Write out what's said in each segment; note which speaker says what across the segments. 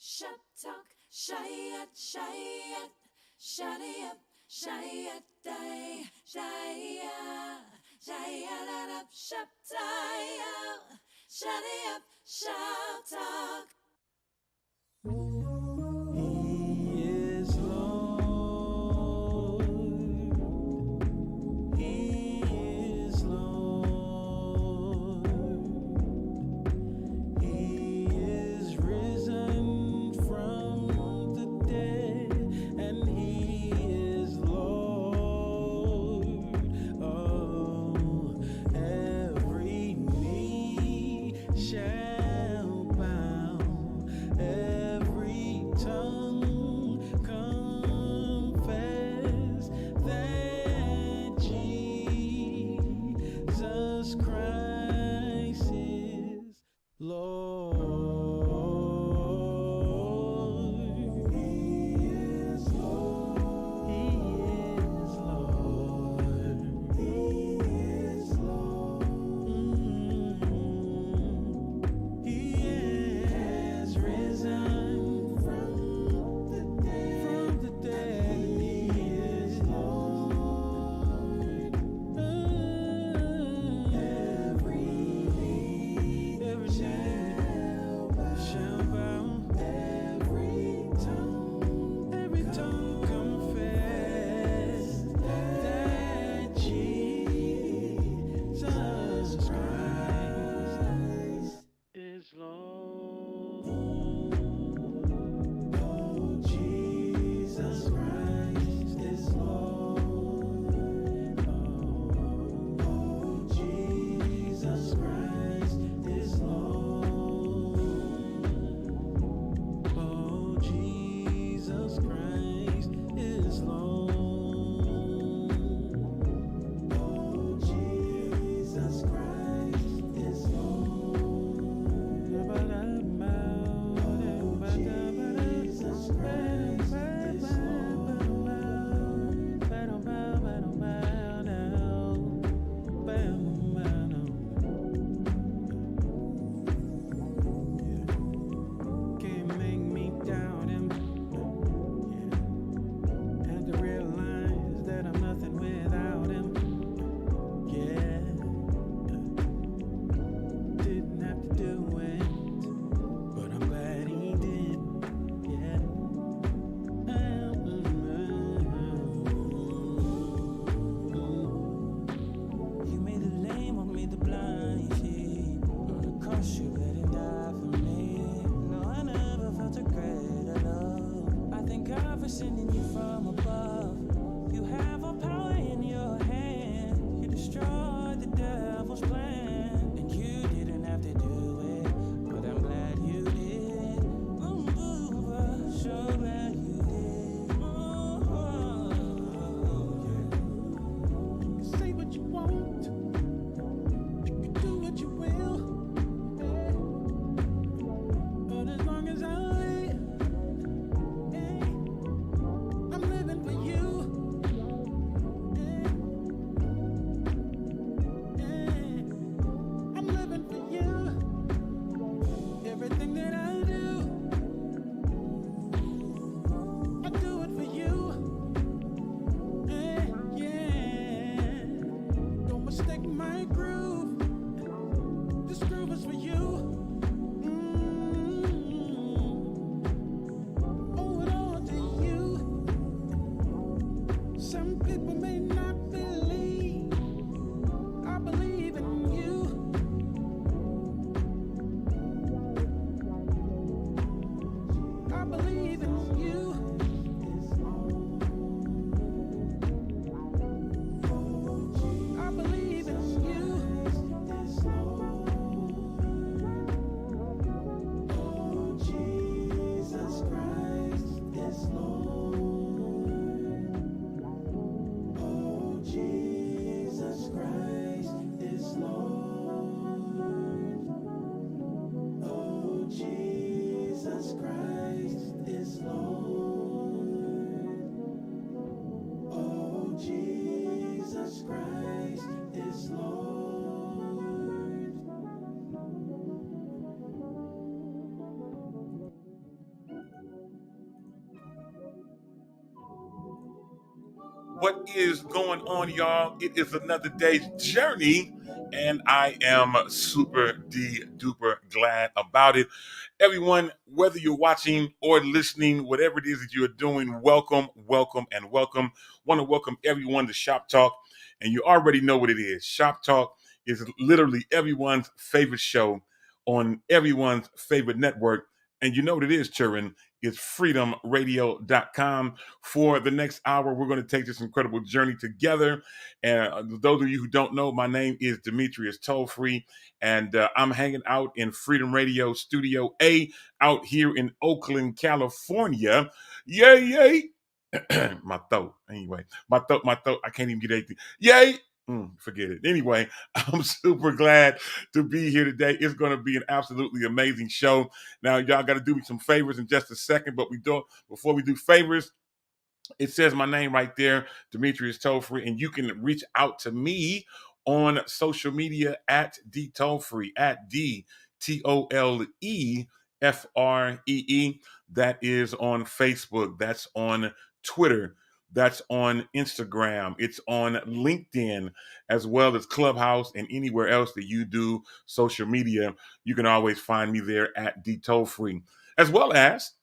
Speaker 1: Shop talk, shy it, shut it up, shy it, die, shy up, shop talk, shut it up, shop talk.
Speaker 2: He is Lord. He is Lord. He is risen from the dead, and He is Lord. Oh, every knee shall bow, every tongue confess that Jesus Christ is Lord. He is Lord. He is Lord. He is Lord. He has risen from the dead. He is Lord. Every knee shall bow, every tongue confess that Jesus Christ is Lord. Oh, Jesus Christ is Lord. Oh, Jesus Christ is Lord. Oh, Jesus Christ is Lord. Oh, Jesus Christ is Lord. Jesus Christ is Can't make me doubt Him. Had to realize that I'm nothing without Him. Yeah, didn't have to do it, but I'm glad He did. Yeah.
Speaker 3: You made the lame, walk made the blind see. On the cross, you bled and died for me. No, I never felt a greater love. I thank God for sending you from above. You have all power in your hand. You destroyed the devil's plan, and you didn't have to do it, but I'm glad you did. So glad you did.
Speaker 2: Say what you want, you can do what you will, yeah. But as long as I live, yeah, I'm living for you.
Speaker 4: What is going on, y'all? It is another day's journey, and I am super duper glad about it. Everyone, whether you're watching or listening, whatever it is that you're doing, welcome, welcome, and welcome. Want to welcome everyone to Shop Talk, and you already know what it is. Shop Talk is literally everyone's favorite show on everyone's favorite network, and you know what it is, children. It's freedomradio.com. For the next hour, we're going to take this incredible journey together. And those of you who don't know, my name is Demetrius Tollfree, and I'm hanging out in Freedom Radio Studio A out here in Oakland, California. Yay, yay. My throat. Anyway, my throat. I can't even get anything. Yay. Forget it. Anyway, I'm super glad to be here today. It's going to be an absolutely amazing show. Now, y'all got to do me some favors in just a second, but before we do favors, it says my name right there, Demetrius Tollfree, and you can reach out to me on social media at DTollfree, at DTOLEFREE. That is on Facebook. That's on Twitter. That's on Instagram. It's on LinkedIn, as well as Clubhouse and anywhere else that you do social media. You can always find me there at DTollfree, as well as,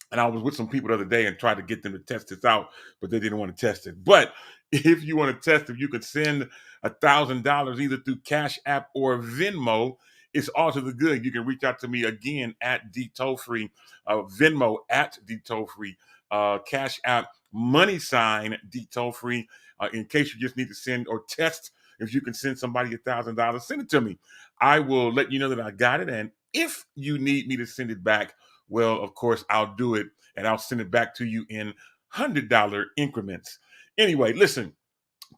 Speaker 4: and I was with some people the other day and tried to get them to test this out, but they didn't want to test it. But if you want to test it, you could send $1,000 either through Cash App or Venmo. It's all to the good. You can reach out to me again at DTollfree, Venmo at DTollfree, Cash App, money sign DTollfree. In case you just need to send or test if you can send somebody $1,000, send it to me. I will let you know that I got it. And if you need me to send it back, well, of course, I'll do it, and I'll send it back to you in $100 increments. Anyway, listen.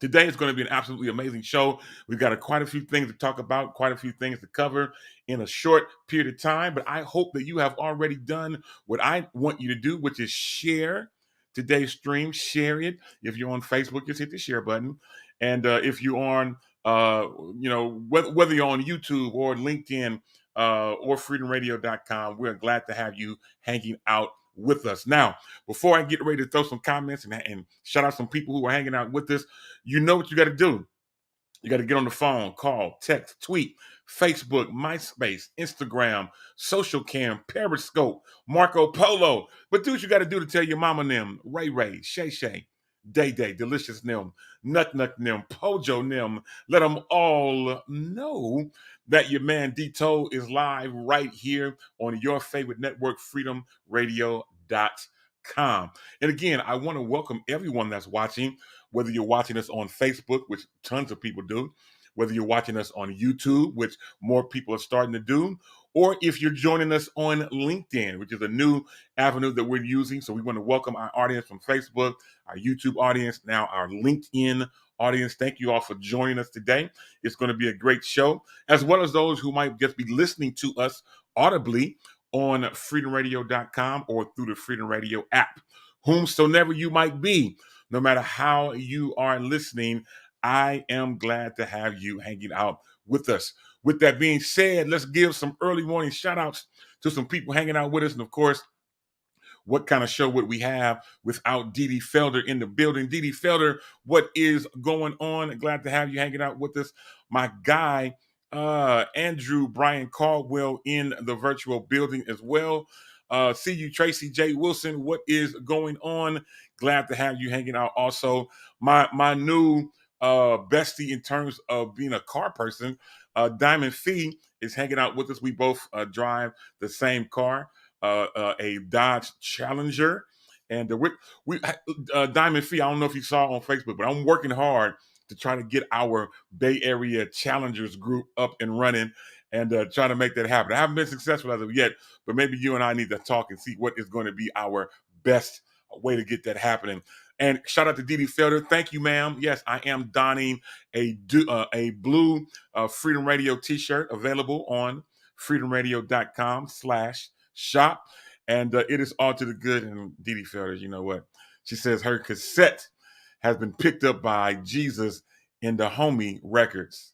Speaker 4: Today is going to be an absolutely amazing show. We've got quite a few things to talk about, quite a few things to cover in a short period of time. But I hope that you have already done what I want you to do, which is share today's stream. Share it. If you're on Facebook, just hit the share button. And if you're on, whether you're on YouTube or LinkedIn or freedomradio.com, we're glad to have you hanging out with us. Now, before I get ready to throw some comments and shout out some people who are hanging out with us, you know what you got to do. You got to get on the phone, call, text, tweet, Facebook, MySpace, Instagram, Social Cam, Periscope, Marco Polo. But do what you got to do to tell your mama them, Ray Ray, Shay Shay, Day Day, Delicious Nim, Nut Nut Nim, Pojo Nim. Let them all know that your man D-Toll is live right here on your favorite network, freedomradio.com. And again, I want to welcome everyone that's watching, whether you're watching us on Facebook, which tons of people do, whether you're watching us on YouTube, which more people are starting to do, or if you're joining us on LinkedIn, which is a new avenue that we're using. So we want to welcome our audience from Facebook, our YouTube audience, now our LinkedIn audience. Thank you all for joining us today. It's going to be a great show, as well as those who might just be listening to us audibly on freedomradio.com or through the Freedom Radio app. Whomsoever you might be, no matter how you are listening, I am glad to have you hanging out with us. With that being said, let's give some early morning shout outs to some people hanging out with us. And of course, what kind of show would we have without Dee Dee Felder in the building? Dee Dee Felder, what is going on? Glad to have you hanging out with us. My guy, Andrew Brian Caldwell in the virtual building as well. See you, Tracy J. Wilson. What is going on? Glad to have you hanging out. Also, my new bestie in terms of being a car person, Diamond Fee, is hanging out with us. We both drive the same car, a Dodge Challenger. And we Diamond Fee, I don't know if you saw on Facebook, but I'm working hard to try to get our Bay Area Challengers group up and running and try to make that happen. I haven't been successful as of yet, but maybe you and I need to talk and see what is going to be our best way to get that happening. And shout out to Dee Dee Felder. Thank you, ma'am. Yes, I am donning a blue Freedom Radio t-shirt available on freedomradio.com/shop. And it is all to the good. And Dee Dee Felder, you know what? She says her cassette has been picked up by Jesus in the Homie Records.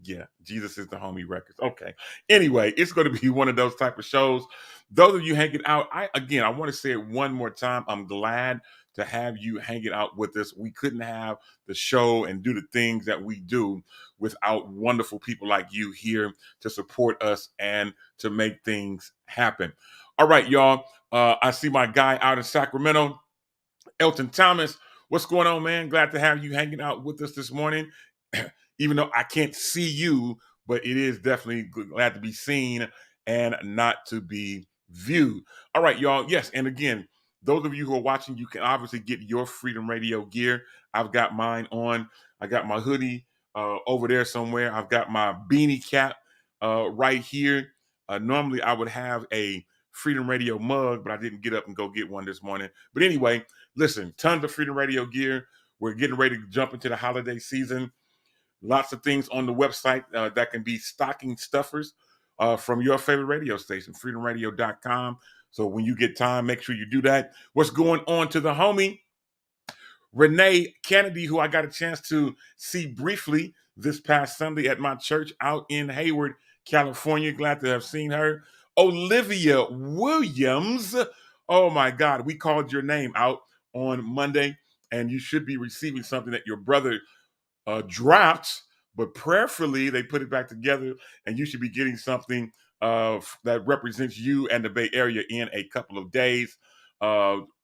Speaker 4: Yeah, Jesus is the Homie Records. Okay. Anyway, it's going to be one of those type of shows. Those of you hanging out, I want to say it one more time. I'm glad to have you hanging out with us. We couldn't have the show and do the things that we do without wonderful people like you here to support us and to make things happen. All right, y'all. I see my guy out in Sacramento, Elton Thomas. What's going on, man? Glad to have you hanging out with us this morning. Even though I can't see you, but it is definitely glad to be seen and not to be viewed. All right, y'all. Yes, and again, those of you who are watching, you can obviously get your Freedom Radio gear. I've got mine on. I got my hoodie over there somewhere. I've got my beanie cap right here. Normally, I would have a Freedom Radio mug, but I didn't get up and go get one this morning. But anyway, listen, tons of Freedom Radio gear. We're getting ready to jump into the holiday season. Lots of things on the website that can be stocking stuffers from your favorite radio station, freedomradio.com. So when you get time, make sure you do that. What's going on to the homie, Renee Kennedy, who I got a chance to see briefly this past Sunday at my church out in Hayward, California. Glad to have seen her. Olivia Williams. Oh my God, we called your name out on Monday, and you should be receiving something that your brother dropped, but prayerfully they put it back together, and you should be getting something that represents you and the Bay Area in a couple of days.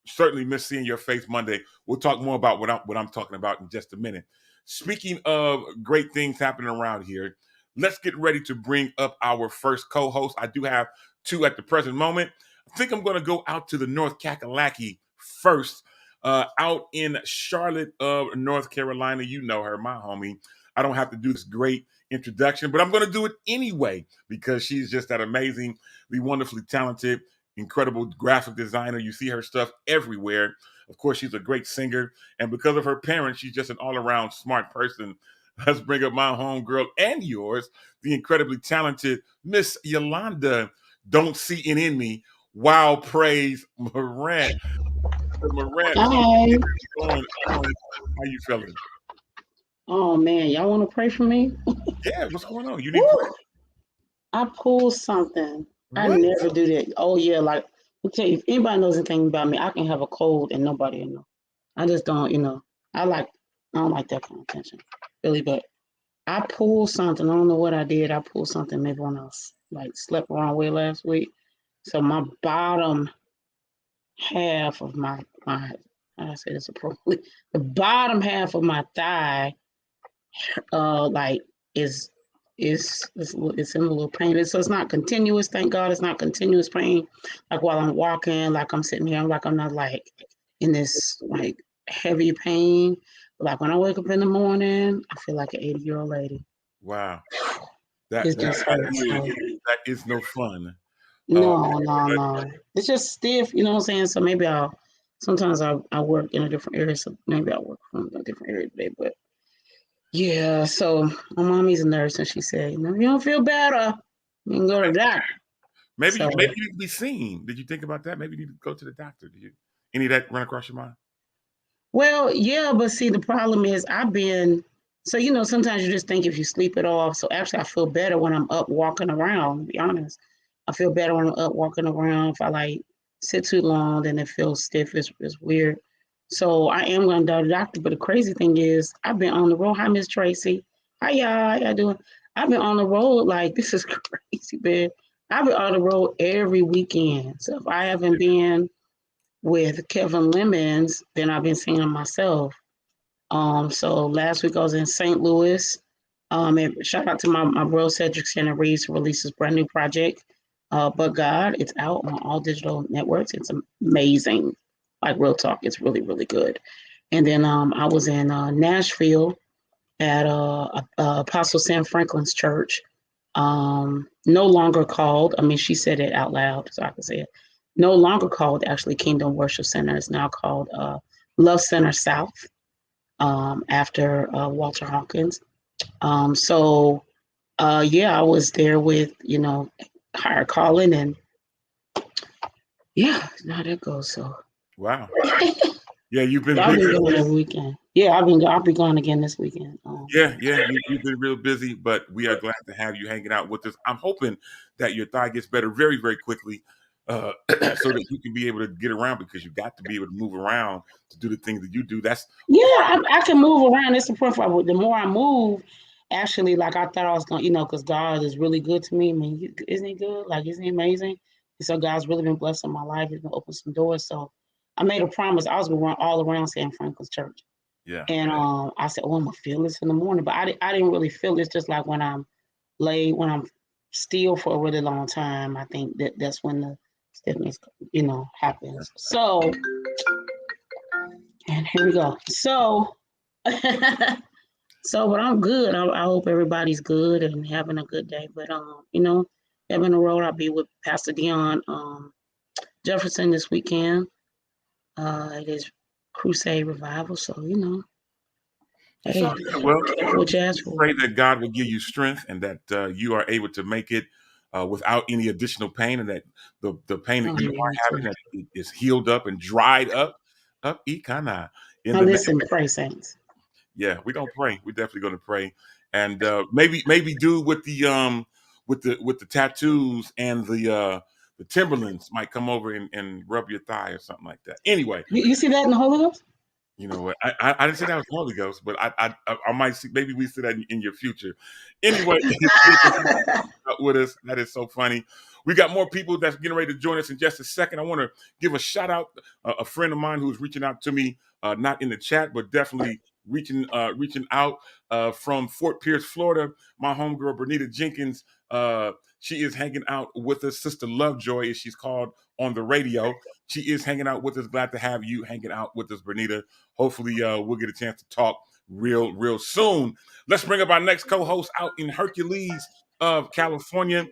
Speaker 4: Certainly miss seeing your face Monday. We'll talk more about what I'm talking about in just a minute. Speaking of great things happening around here, let's get ready to bring up our first co-host. I do have two at the present moment. I think I'm going to go out to the North Kakalaki first, out in Charlotte of North Carolina. You know her, my homie. I don't have to do this great introduction, but I'm going to do it anyway because she's just that amazingly wonderfully talented, incredible graphic designer. You see her stuff everywhere. Of course, she's a great singer, and because of her parents, she's just an all-around smart person. Let's bring up my homegirl and yours, the incredibly talented Miss Yolanda Don't See It In Me. Wow, praise Morant. Morant,
Speaker 5: Hi.
Speaker 4: how you feeling?
Speaker 5: Oh man, y'all want to pray for me?
Speaker 4: Yeah, what's going on? You need prayer?
Speaker 5: I pulled something. I
Speaker 4: What?
Speaker 5: never do that. Oh yeah, like I'll tell you, if anybody knows anything about me, I can have a cold and nobody will know. I just don't, I don't like that kind of attention, really. But I pulled something. I don't know what I did. I pulled something maybe when I was slept the wrong way last week. So my bottom half of my I say this appropriately, the bottom half of my thigh, is it's in a little pain. So it's not continuous. Thank God, it's not continuous pain. Like while I'm walking, like I'm sitting here, I'm not like in this like heavy pain. Like when I wake up in the morning, I feel like an 80-year-old lady.
Speaker 4: Wow.
Speaker 5: That
Speaker 4: is no fun.
Speaker 5: No. It's just stiff, you know what I'm saying? So maybe sometimes I work in a different area, so maybe I'll work from a different area today. But yeah, so my mommy's a nurse, and she said, you don't feel better, you can go to the doctor.
Speaker 4: Maybe you need to be seen. Did you think about that? Maybe you need to go to the doctor. Did you? Any of that run across your mind?
Speaker 5: Well, yeah, but see, the problem is so sometimes you just think if you sleep it off. So actually, I feel better when I'm up walking around, to be honest. I feel better when I'm up walking around. If I sit too long, then it feels stiff. It's weird. So I am going to go to the doctor. But the crazy thing is, I've been on the road. Hi, Miss Tracy. Hi, y'all. How y'all doing? I've been on the road. This is crazy, man. I've been on the road every weekend. So if I haven't been with Kevin Lemons, then I've been seeing him myself. So last week I was in St. Louis. And shout out to my bro Cedric Santa Reeves, who released his brand new project. But God, it's out on all digital networks. It's amazing. Like real talk, it's really, really good. And then I was in Nashville at Apostle Sam Franklin's church. No longer called, she said it out loud so I can say it. No longer called actually Kingdom Worship Center. It's now called Love Center South, after Walter Hawkins. I was there with, higher calling, and yeah, now that goes. So
Speaker 4: wow. Yeah, you've been
Speaker 5: busy. I've been going every weekend. Yeah, I'll be gone again this weekend.
Speaker 4: You've been real busy, but we are glad to have you hanging out with us. I'm hoping that your thigh gets better very, very quickly. so that you can be able to get around, because you got to be able to move around to do the things that you do. That's
Speaker 5: Yeah, I can move around. It's the point for the more I move, actually, like I thought I was going, because God is really good to me. I mean, isn't he good? Like, isn't he amazing? And so God's really been blessing my life. He's been opening some doors. So I made a promise. I was going to run all around San Franklin's church.
Speaker 4: yeah.
Speaker 5: And I said, oh, I'm going to feel this in the morning. But I didn't really feel it. It's just like when I'm still for a really long time, I think that's when the stiffness, happens. So, and here we go. So, but I'm good. I hope everybody's good and having a good day. But Evan the Road, I'll be with Pastor Dion Jefferson this weekend. It is Crusade Revival, so hey,
Speaker 4: Well,
Speaker 5: what you ask for.
Speaker 4: pray that God will give you strength, and that you are able to make it without any additional pain, and that the pain that you are having, that it is healed up and dried up. Ikana.
Speaker 5: Now listen, pray, saints.
Speaker 4: Yeah, we're gonna pray. We're definitely gonna pray, and maybe do with the tattoos and the Timberlands might come over and rub your thigh or something like that. Anyway,
Speaker 5: You see that in the Holy Ghost?
Speaker 4: you know what? I didn't say that was Holy Ghost, but I might see, maybe we see that in your future. Anyway, with us, that is so funny. We got more people that's getting ready to join us in just a second. I want to give a shout out a friend of mine who's reaching out to me, not in the chat, but definitely reaching out from Fort Pierce, Florida. My homegirl Bernita Jenkins. She is hanging out with us. Sister Lovejoy, as she's called on the radio. She is hanging out with us. Glad to have you hanging out with us, Bernita. Hopefully, we'll get a chance to talk real soon. Let's bring up our next co-host out in Hercules of California.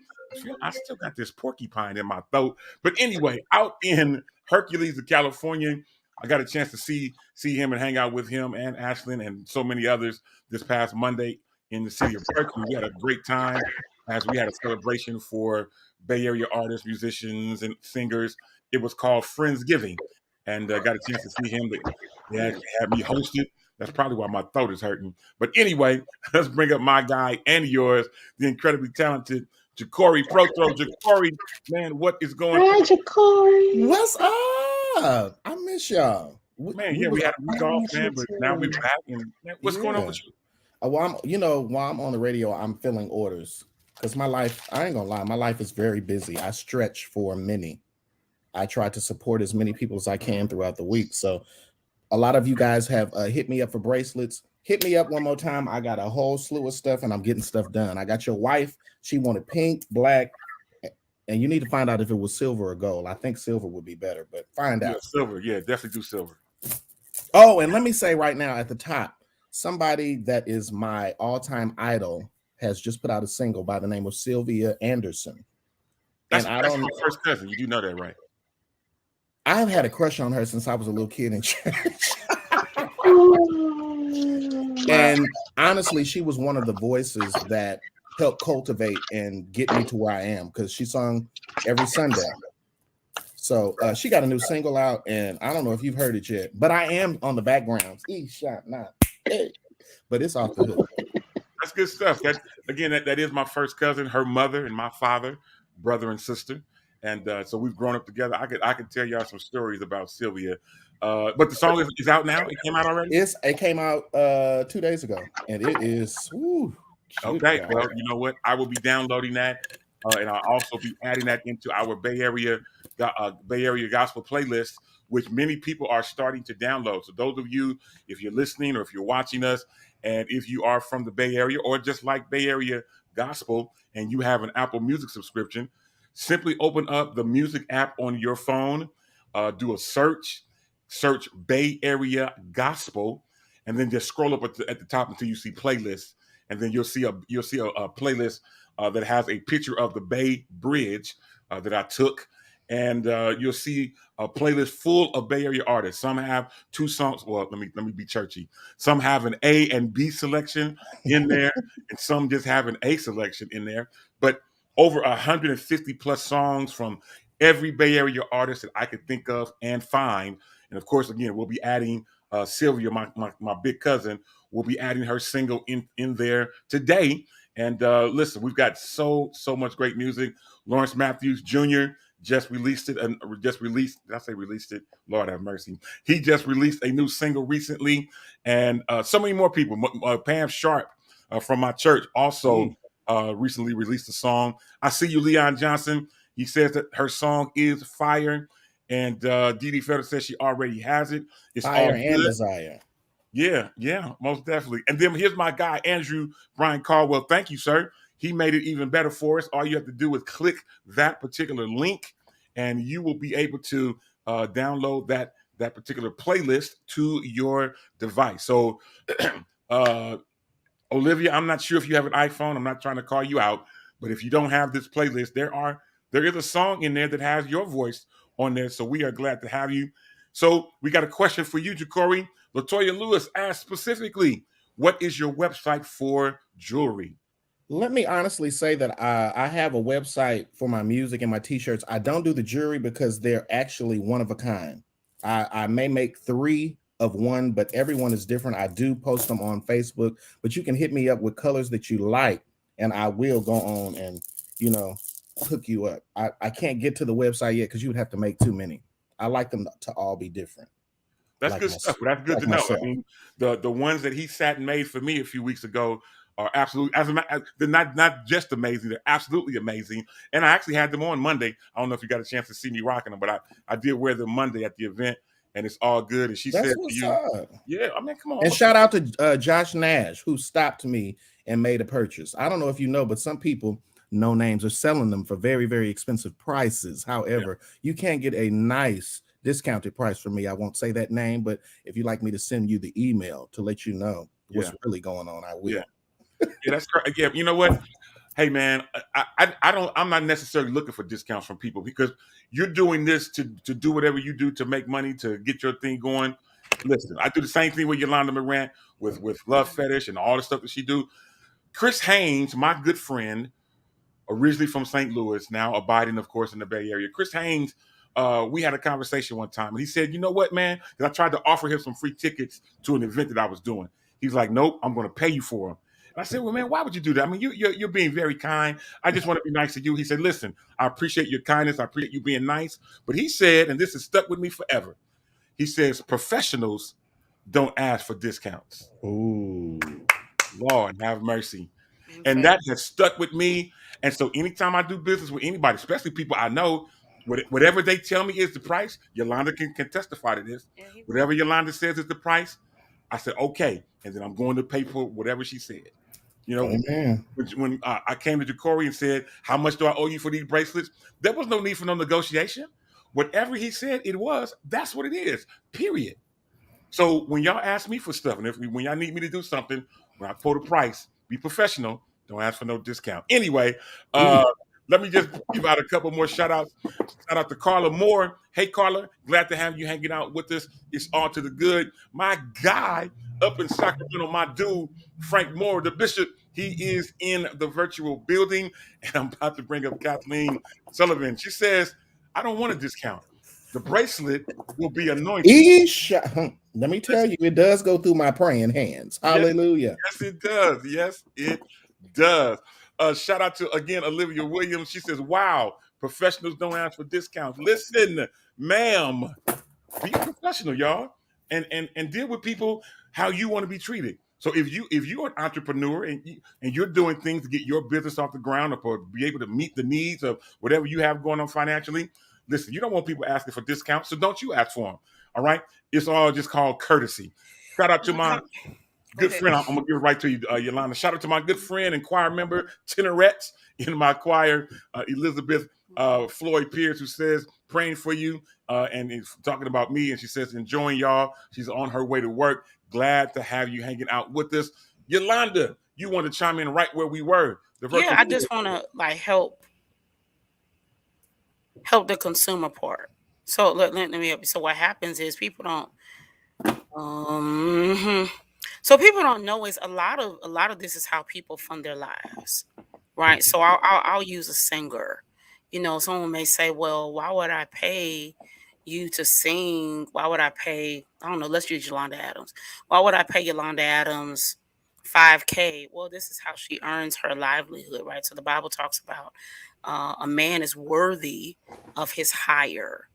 Speaker 4: I still got this porcupine in my throat. But anyway, out in Hercules of California, I got a chance to see him and hang out with him and Ashlyn and so many others this past Monday in the city of Berkeley. We had a great time as we had a celebration for Bay Area artists, musicians, and singers. It was called Friendsgiving, and got a chance to see him. They had me hosted. That's probably why my throat is hurting. But anyway, let's bring up my guy and yours, the incredibly talented Ja'Cory Prothro. Ja'Cory, man, what is going on?
Speaker 5: Hi, Ja'Cory.
Speaker 6: What's up? I miss y'all.
Speaker 4: Man, yeah, we had a week off, man, but now we're back. And man, what's going on with you?
Speaker 6: Well, while I'm on the radio, I'm filling orders because my life, I ain't gonna lie, my life is very busy. I stretch for many. I try to support as many people as I can throughout the week. So a lot of you guys have hit me up for bracelets. Hit me up one more time. I got a whole slew of stuff and I'm getting stuff done. I got your wife. She wanted pink, black, and you need to find out if it was silver or gold. I think silver would be better, but find out.
Speaker 4: Silver. Yeah, definitely do silver.
Speaker 6: Oh, and let me say right now at the top, somebody that is my all-time idol has just put out a single by the name of Sylvia Anderson.
Speaker 4: That's my first cousin. You do know that, right?
Speaker 6: I've had a crush on her since I was a little kid in church. And honestly, she was one of the voices that helped cultivate and get me to where I am because she sung every Sunday. So she got a new single out, and I don't know if you've heard it yet, but I am on the background. But it's off the hook.
Speaker 4: That's good stuff. That is my first cousin, her mother and my father, brother and sister. And so we've grown up together. I could tell y'all some stories about Sylvia. But the song is out now. It came out already?
Speaker 6: It came out 2 days ago. And it is
Speaker 4: okay. Well, you know what? I will be downloading that. And I'll also be adding that into our Bay Area gospel playlist, which many people are starting to download. So those of you, if you're listening or if you're watching us, and if you are from the Bay Area or just like Bay Area gospel and you have an Apple Music subscription, simply open up the music app on your phone, do a search Bay Area Gospel, and then just scroll up at the top until you see playlists, and then you'll see a playlist that has a picture of the Bay Bridge that I took, and you'll see a playlist full of Bay Area artists. Some have 2 songs. Well, let me be churchy. Some have an A and B selection in there, and some just have an A selection in there. But over 150 plus songs from every Bay Area artist that I could think of and find. And of course, again, we'll be adding Sylvia, my big cousin, will be adding her single in there today. And listen, we've got so much great music. Lawrence Matthews Jr., just released it and just released. Did I say released it? Lord have mercy. He just released a new single recently, and so many more people. Pam Sharp from my church also recently released a song. I See You, Leon Johnson. He says that her song is fire, and Dee Federer says she already has it. It's
Speaker 6: Fire
Speaker 4: all
Speaker 6: and
Speaker 4: good.
Speaker 6: desire.
Speaker 4: Yeah, most definitely. And then here's my guy, Andrew Brian Caldwell. Thank you, sir. He made it even better for us. All you have to do is click that particular link, and you will be able to download that particular playlist to your device. So, Olivia, I'm not sure if you have an iPhone. I'm not trying to call you out, but if you don't have this playlist, there is a song in there that has your voice on there. So we are glad to have you. So we got a question for you, Jacory. Latoya Lewis asked specifically, what is your website for jewelry?
Speaker 6: Let me honestly say that I have a website for my music and my t-shirts. I don't do the jewelry because they're actually one of a kind. I may make 3 of one, but everyone is different. I do post them on Facebook, but you can hit me up with colors that you like, and I will go on and, hook you up. I can't get to the website yet because you would have to make too many. I like them to all be different.
Speaker 4: That's
Speaker 6: like
Speaker 4: good
Speaker 6: myself,
Speaker 4: stuff. That's good
Speaker 6: like
Speaker 4: to know.
Speaker 6: myself.
Speaker 4: I mean, the ones that he sat and made for me a few weeks ago are absolutely, they're not just amazing, they're absolutely amazing. And I actually had them on Monday. I don't know if you got a chance to see me rocking them, but I did wear them Monday at the event, and it's all good. And she
Speaker 6: That's
Speaker 4: said to
Speaker 6: what's
Speaker 4: you,
Speaker 6: up.
Speaker 4: yeah, I mean, come on.
Speaker 6: And shout out to Josh Nash, who stopped me and made a purchase. I don't know if you know, but some people, no names, are selling them for very, very expensive prices. However, you can't get a nice discounted price from me. I won't say that name, but if you'd like me to send you the email to let you know what's really going on, I will.
Speaker 4: Yeah, that's correct. Yeah, you know what? Hey man, I'm not necessarily looking for discounts from people because you're doing this to do whatever you do to make money, to get your thing going. Listen, I do the same thing with Yolanda Morant, with Love Fetish and all the stuff that she do. Chris Haynes, my good friend, originally from St. Louis, now abiding, of course, in the Bay Area. Chris Haynes, we had a conversation one time, and he said, you know what, man? Because I tried to offer him some free tickets to an event that I was doing. He's like, nope, I'm going to pay you for them. And I said, well, man, why would you do that? I mean, you're being very kind. I just want to be nice to you. He said, listen, I appreciate your kindness. I appreciate you being nice. But he said, and this has stuck with me forever, he says, professionals don't ask for discounts.
Speaker 6: Ooh.
Speaker 4: Lord, have mercy. And that has stuck with me. And so anytime I do business with anybody, especially people I know, whatever they tell me is the price, Yolanda can testify to this. Whatever Yolanda says is the price, I said, okay. And then I'm going to pay for whatever she said. You know, when I came to Jacory and said, how much do I owe you for these bracelets? There was no need for no negotiation. Whatever he said it was, that's what it is, period. So when y'all ask me for stuff, and when y'all need me to do something, when I quote a price, be professional. Don't ask for no discount. Anyway, let me just give out a couple more shout outs. Shout out to Carla Moore. Hey, Carla, glad to have you hanging out with us. It's all to the good. My guy up in Sacramento, my dude, Frank Moore, the bishop, he is in the virtual building. And I'm about to bring up Kathleen Sullivan. She says, I don't want a discount. The bracelet will be anointed.
Speaker 6: Let me tell you, it does go through my praying hands. Hallelujah.
Speaker 4: Yes, it does. Yes, it does. Shout out to, again, Olivia Williams. She says, wow, professionals don't ask for discounts. Listen, ma'am, be professional, y'all, and deal with people how you want to be treated. So if you're an entrepreneur and you're doing things to get your business off the ground or be able to meet the needs of whatever you have going on financially, listen, you don't want people asking for discounts, so don't you ask for them. All right? It's all just called courtesy. Shout out to my good friend. I'm going to give it right to you, Yolanda. Shout out to my good friend and choir member, Tenorette, in my choir, Elizabeth Floyd Pierce, who says, praying for you and is talking about me. And she says, enjoying y'all. She's on her way to work. Glad to have you hanging out with us. Yolanda, you want to chime in right where we were.
Speaker 5: I just want to help the consumer part. So let me help you. So what happens is people don't so people don't know is a lot of this is how people fund their lives, right? So I'll use a singer. Someone may say, well, why would I pay you to sing? Why would I pay, I don't know, let's use Yolanda Adams. Why would I pay Yolanda Adams $5,000? Well, this is how she earns her livelihood, right? So the Bible talks about a man is worthy of his hire.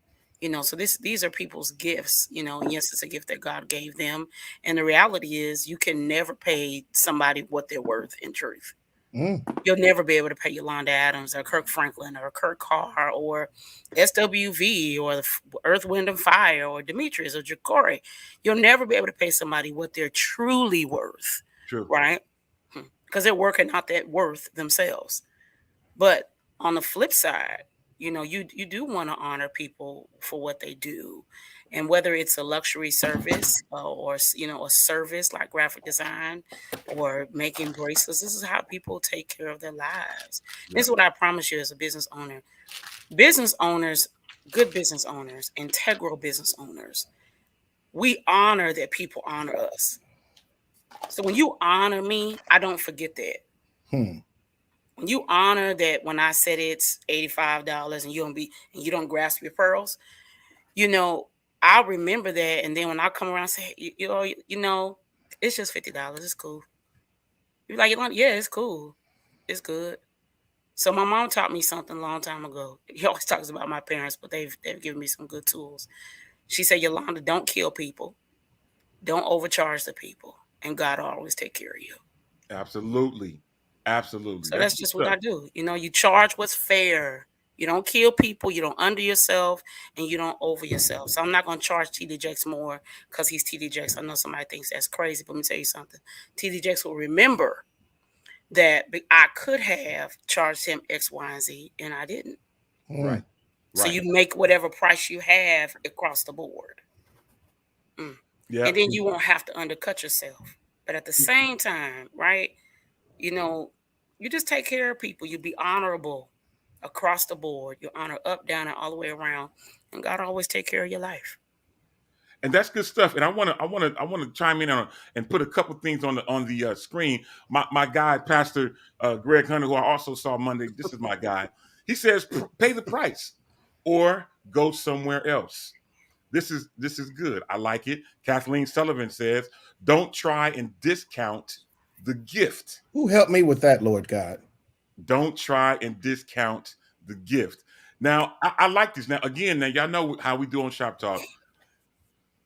Speaker 5: So these are people's gifts, and yes, it's a gift that God gave them. And the reality is you can never pay somebody what they're worth in truth.
Speaker 6: Mm.
Speaker 5: You'll never be able to pay Yolanda Adams or Kirk Franklin or Kurt Carr or SWV or the Earth, Wind, and Fire or Demetrius or Ja'Cory. You'll never be able to pay somebody what they're truly worth,
Speaker 4: True.
Speaker 5: right? Because they're working out that worth themselves. But on the flip side, you do want to honor people for what they do, and whether it's a luxury service or a service like graphic design or making bracelets. This is how people take care of their lives. This is what I promise you as a business owner. Business owners, good business owners, integral business owners, we honor that people honor us. So when you honor me, I don't forget that. When you honor that, when I said it's $85 and you don't grasp your pearls, I'll remember that. And then when I come around and say, it's just $50. It's cool. You're like, yeah, it's cool. It's good. So my mom taught me something a long time ago. He always talks about my parents, but they've given me some good tools. She said, Yolanda, don't kill people. Don't overcharge the people. And God will always take care of you.
Speaker 4: Absolutely. Absolutely.
Speaker 5: So that's just what I do. You charge what's fair. You don't kill people. You don't under yourself, and you don't over yourself. So I'm not going to charge TD Jakes more because he's TD Jakes. I know somebody thinks that's crazy, but let me tell you something. TD Jakes will remember that I could have charged him X, Y, and Z, and I didn't.
Speaker 4: Right.
Speaker 5: So you make whatever price you have across the board. Yeah. And then you won't have to undercut yourself. But at the same time, right, you just take care of people. You be honorable across the board. You honor up, down, and all the way around. And God always take care of your life.
Speaker 4: And that's good stuff. And I want to chime in on and put a couple things on the screen. My guy, Pastor Greg Hunter, who I also saw Monday. This is my guy. He says, pay the price or go somewhere else. This is good. I like it. Kathleen Sullivan says, don't try and discount the gift.
Speaker 6: Who helped me with that, Lord God?
Speaker 4: Don't try and discount the gift. Now, I like this. Now, again, y'all know how we do on Shop Talk.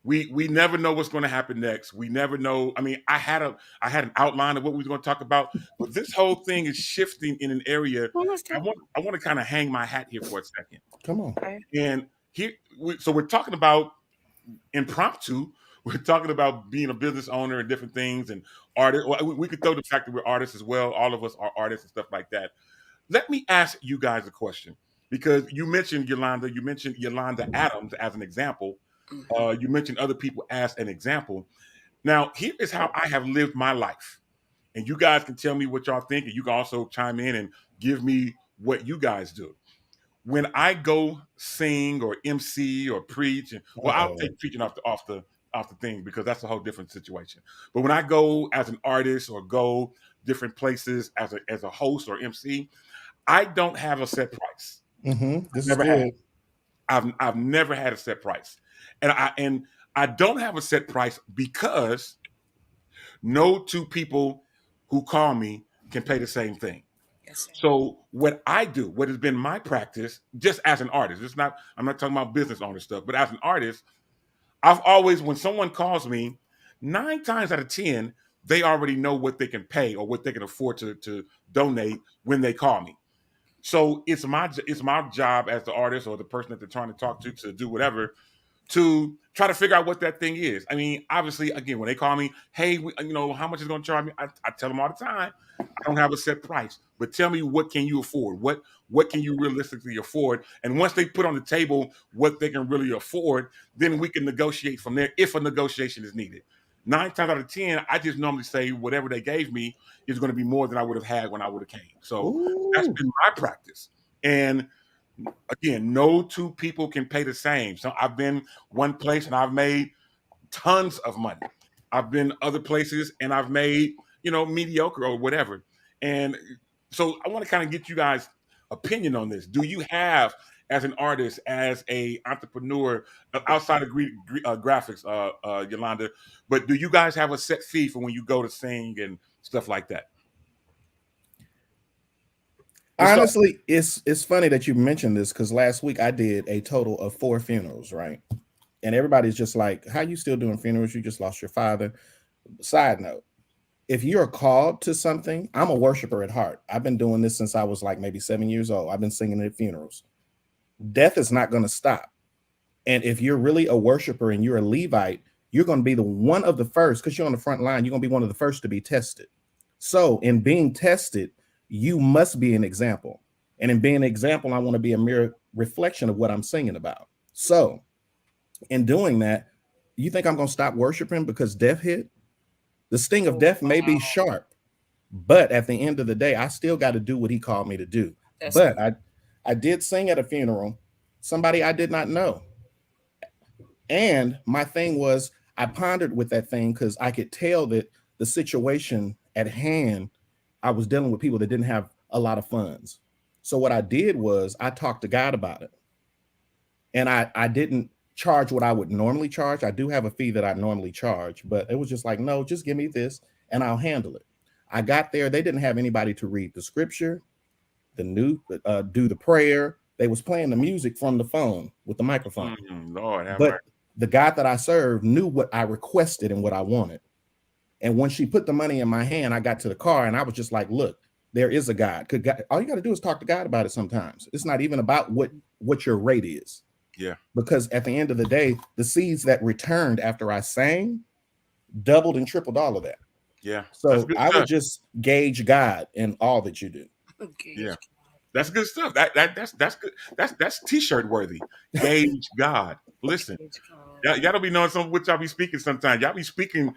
Speaker 4: We never know what's going to happen next. We never know. I mean, I had an outline of what we were going to talk about, but this whole thing is shifting in an area. I want to kind of hang my hat here for a second.
Speaker 6: Come on.
Speaker 4: And here, so we're talking about impromptu. We're talking about being a business owner and different things and artists. We could throw the fact that we're artists as well. All of us are artists and stuff like that. Let me ask you guys a question, because you mentioned Yolanda. You mentioned Yolanda Adams as an example. You mentioned other people as an example. Now, here is how I have lived my life. And you guys can tell me what y'all think, and you can also chime in and give me what you guys do. When I go sing or MC or preach, and I'll take preaching off the thing because that's a whole different situation. But when I go as an artist or go different places as a host or MC, I don't have a set price.
Speaker 6: This never had.
Speaker 4: I've never had a set price, and I don't have a set price because no two people who call me can pay the same thing.
Speaker 5: Yes,
Speaker 4: so what I do, what has been my practice, just as an artist, I'm not talking about business owner stuff, but as an artist, I've always, when someone calls me, 9 times out of 10, they already know what they can pay or what they can afford to donate when they call me. So it's my job as the artist or the person that they're trying to talk to do whatever, to try to figure out what that thing is. I mean, obviously, again, when they call me, hey, how much is going to charge me? I tell them all the time, I don't have a set price, but tell me, what can you afford? What can you realistically afford? And once they put on the table what they can really afford, then we can negotiate from there if a negotiation is needed. 9 times out of 10, I just normally say whatever they gave me is going to be more than I would have had when I would have came. So that's been my practice. And again, no two people can pay the same. So I've been one place and I've made tons of money. I've been other places and I've made, mediocre or whatever. And so I want to kind of get you guys' opinion on this. Do you have, as an artist, as a entrepreneur, outside of graphics, Yolanda, but do you guys have a set fee for when you go to sing and stuff like that?
Speaker 6: Honestly, it's funny that you mentioned this because last week I did a total of 4 funerals, right? And everybody's just like, "How you still doing funerals? You just lost your father." Side note: if you're called to something, I'm a worshiper at heart. I've been doing this since I was like maybe 7 years old. I've been singing at funerals. Death is not going to stop. And if you're really a worshiper and you're a Levite, you're going to be the one of the first because you're on the front line. You're going to be one of the first to be tested. So, in being tested, you must be an example. And in being an example, I want to be a mere reflection of what I'm singing about. So, in doing that, you think I'm going to stop worshiping because death hit? The sting of death may be sharp, but at the end of the day, I still got to do what he called me to do. But I did sing at a funeral, somebody I did not know. And my thing was, I pondered with that thing because I could tell that the situation at hand, I was dealing with people that didn't have a lot of funds. So what I did was I talked to God about it. And I didn't charge what I would normally charge. I do have a fee that I normally charge, but it was just like, no, just give me this and I'll handle it. I got there. They didn't have anybody to read the scripture, do the prayer. They was playing the music from the phone with the microphone.
Speaker 4: Lord,
Speaker 6: but the God that I served knew what I requested and what I wanted. And when she put the money in my hand, I got to the car and I was just like, look, there is a God. All you got to do is talk to God about it sometimes. It's not even about what your rate is.
Speaker 4: Yeah.
Speaker 6: Because at the end of the day, the seeds that returned after I sang doubled and tripled all of that.
Speaker 4: Yeah.
Speaker 6: So I would just gauge God in all that you do.
Speaker 4: Yeah. That's good stuff. That's good. That's t-shirt worthy. Gauge God. Listen, y'all don't be knowing some what y'all be speaking sometimes. Y'all be speaking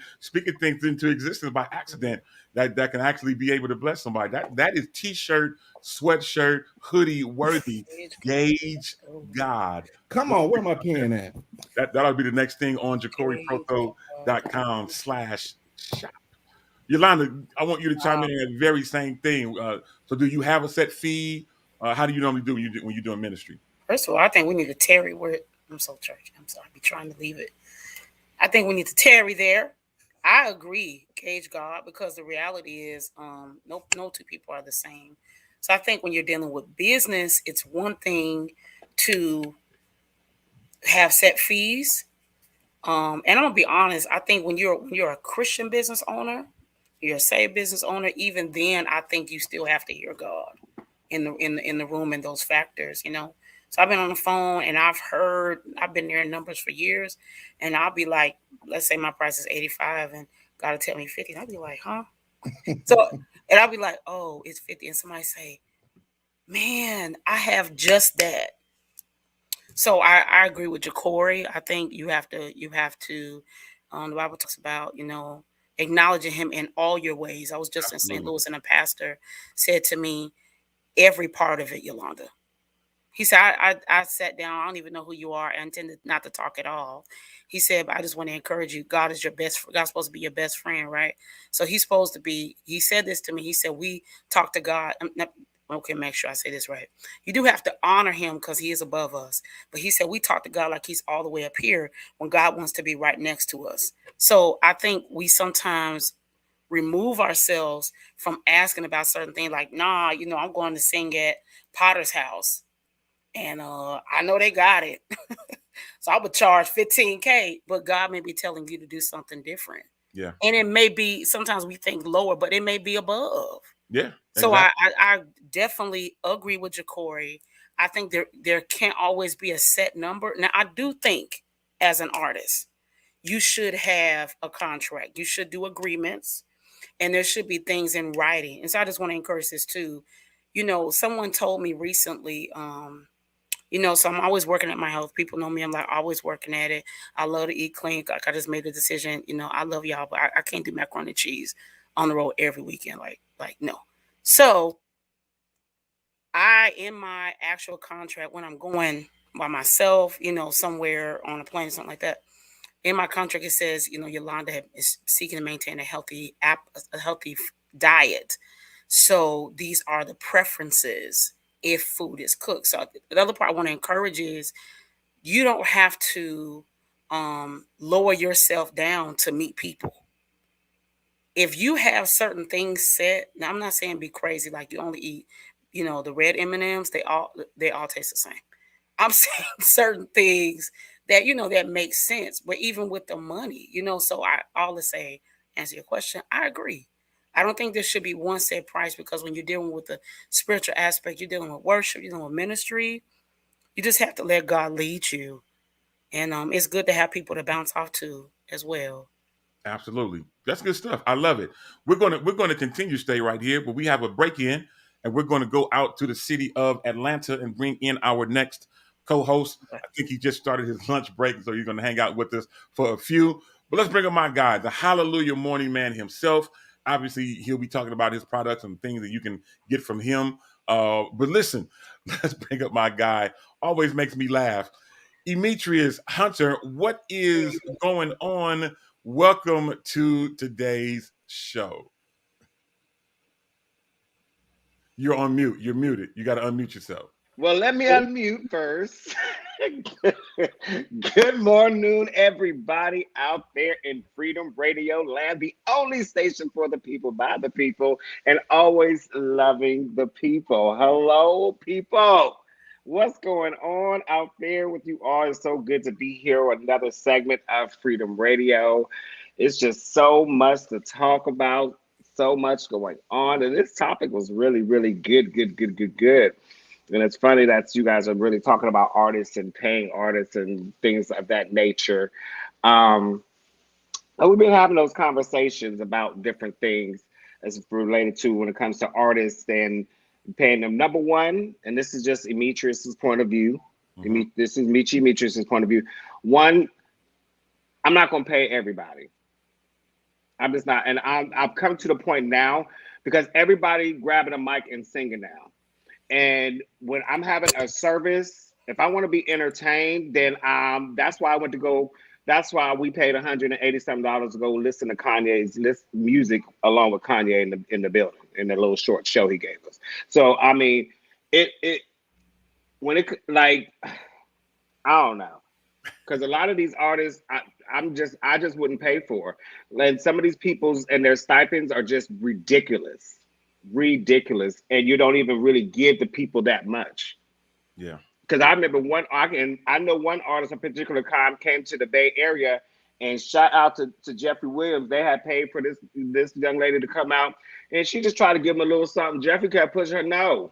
Speaker 4: things into existence by accident that can actually be able to bless somebody. That is t-shirt, sweatshirt, hoodie worthy. Gauge God.
Speaker 6: Come on, where my pen at?
Speaker 4: That'll be the next thing on JacoryProto.com/shop. Yolanda, I want you to chime in on that very same thing. So do you have a set fee? How do you normally do when you're doing ministry?
Speaker 7: First of all, I think we need to tarry where I'm so churchy. I'm sorry, I be trying to leave it. I think we need to tarry there. I agree, gauge God, because the reality is no two people are the same. So I think when you're dealing with business, it's one thing to have set fees. And I'm gonna be honest, I think when you're a Christian business owner, you're a saved business owner, even then I think you still have to hear God in the room and those factors, you know. So I've been on the phone and I've been there in numbers for years, and I'll be like, let's say my price is 85 and God will tell me 50. And I'll be like, huh? So and I'll be like, oh, it's 50. And somebody say, man, I have just that. So I agree with Jacory. I think you have to the Bible talks about, you know, acknowledging him in all your ways. I was just in St. Louis and a pastor said to me, every part of it, Yolanda. He said, I sat down. I don't even know who you are. I intended not to talk at all. He said, but I just want to encourage you. God's supposed to be your best friend, right? So he said this to me. He said, we talk to God. Okay, make sure I say this right. You do have to honor him because he is above us. But he said, we talk to God like he's all the way up here when God wants to be right next to us. So I think we sometimes remove ourselves from asking about certain things like, nah, you know, I'm going to sing at Potter's house. And I know they got it. So I would charge $15K, but God may be telling you to do something different.
Speaker 4: Yeah.
Speaker 7: And it may be, sometimes we think lower, but it may be above.
Speaker 4: Yeah. Exactly.
Speaker 7: So I definitely agree with Jacory. I think there can't always be a set number. Now, I do think as an artist, you should have a contract. You should do agreements, and there should be things in writing. And so I just want to encourage this too. You know, someone told me recently, you know, so I'm always working at my health. People know me. I'm like always working at it. I love to eat clean. Like I just made a decision. You know, I love y'all, but I can't do macaroni and cheese on the road every weekend. Like no. So in my actual contract, when I'm going by myself, you know, somewhere on a plane or something like that, in my contract it says, you know, Yolanda is seeking to maintain a healthy diet. So these are the preferences if food is cooked. So the other part I want to encourage is you don't have to lower yourself down to meet people. If you have certain things set, now I'm not saying be crazy, like you only eat, you know, the red M&Ms, they all taste the same. I'm saying certain things that, you know, that makes sense, but even with the money, you know, so I always say, answer your question, I agree. I don't think there should be one set price, because when you're dealing with the spiritual aspect, you're dealing with worship, you're dealing with ministry, you just have to let God lead you. And it's good to have people to bounce off to as well.
Speaker 4: Absolutely. That's good stuff. I love it. We're gonna continue to stay right here, but we have a break in, and we're gonna go out to the city of Atlanta and bring in our next co-host. I think he just started his lunch break, so he's gonna hang out with us for a few. But let's bring in my guy, the Hallelujah Morning Man himself. Obviously, he'll be talking about his products and things that you can get from him. But listen, let's bring up my guy. Always makes me laugh. Emetrius Hunter, what is going on? Welcome to today's show. You're on mute. You're muted. You got to unmute yourself.
Speaker 8: Well, let me unmute first. Good morning, everybody out there in Freedom Radio Land, the only station for the people, by the people, and always loving the people. Hello, people. What's going on out there with you all? It's so good to be here with another segment of Freedom Radio. It's just so much to talk about, so much going on. And this topic was really, really good. And it's funny that you guys are really talking about artists and paying artists and things of that nature. And we've been having those conversations about different things as related to when it comes to artists and paying them. Number one, and this is just Emetrius's point of view. Mm-hmm. This is Emetrius's point of view. One, I'm not going to pay everybody. I'm just not. And I've come to the point now because everybody grabbing a mic and singing now. And when I'm having a service, if I want to be entertained, then that's why I went to go. That's why we paid $187 to go listen to Kanye's music along with Kanye in the building in the little short show he gave us. So I mean, when I don't know, because a lot of these artists I just wouldn't pay for. And some of these people's and their stipends are just ridiculous, and you don't even really give the people that much.
Speaker 4: Yeah. Because
Speaker 8: I remember I know one artist in particular came to the Bay Area, and shout out to Jeffrey Williams. They had paid for this young lady to come out, and she just tried to give him a little something. Jeffrey kept pushing her, no.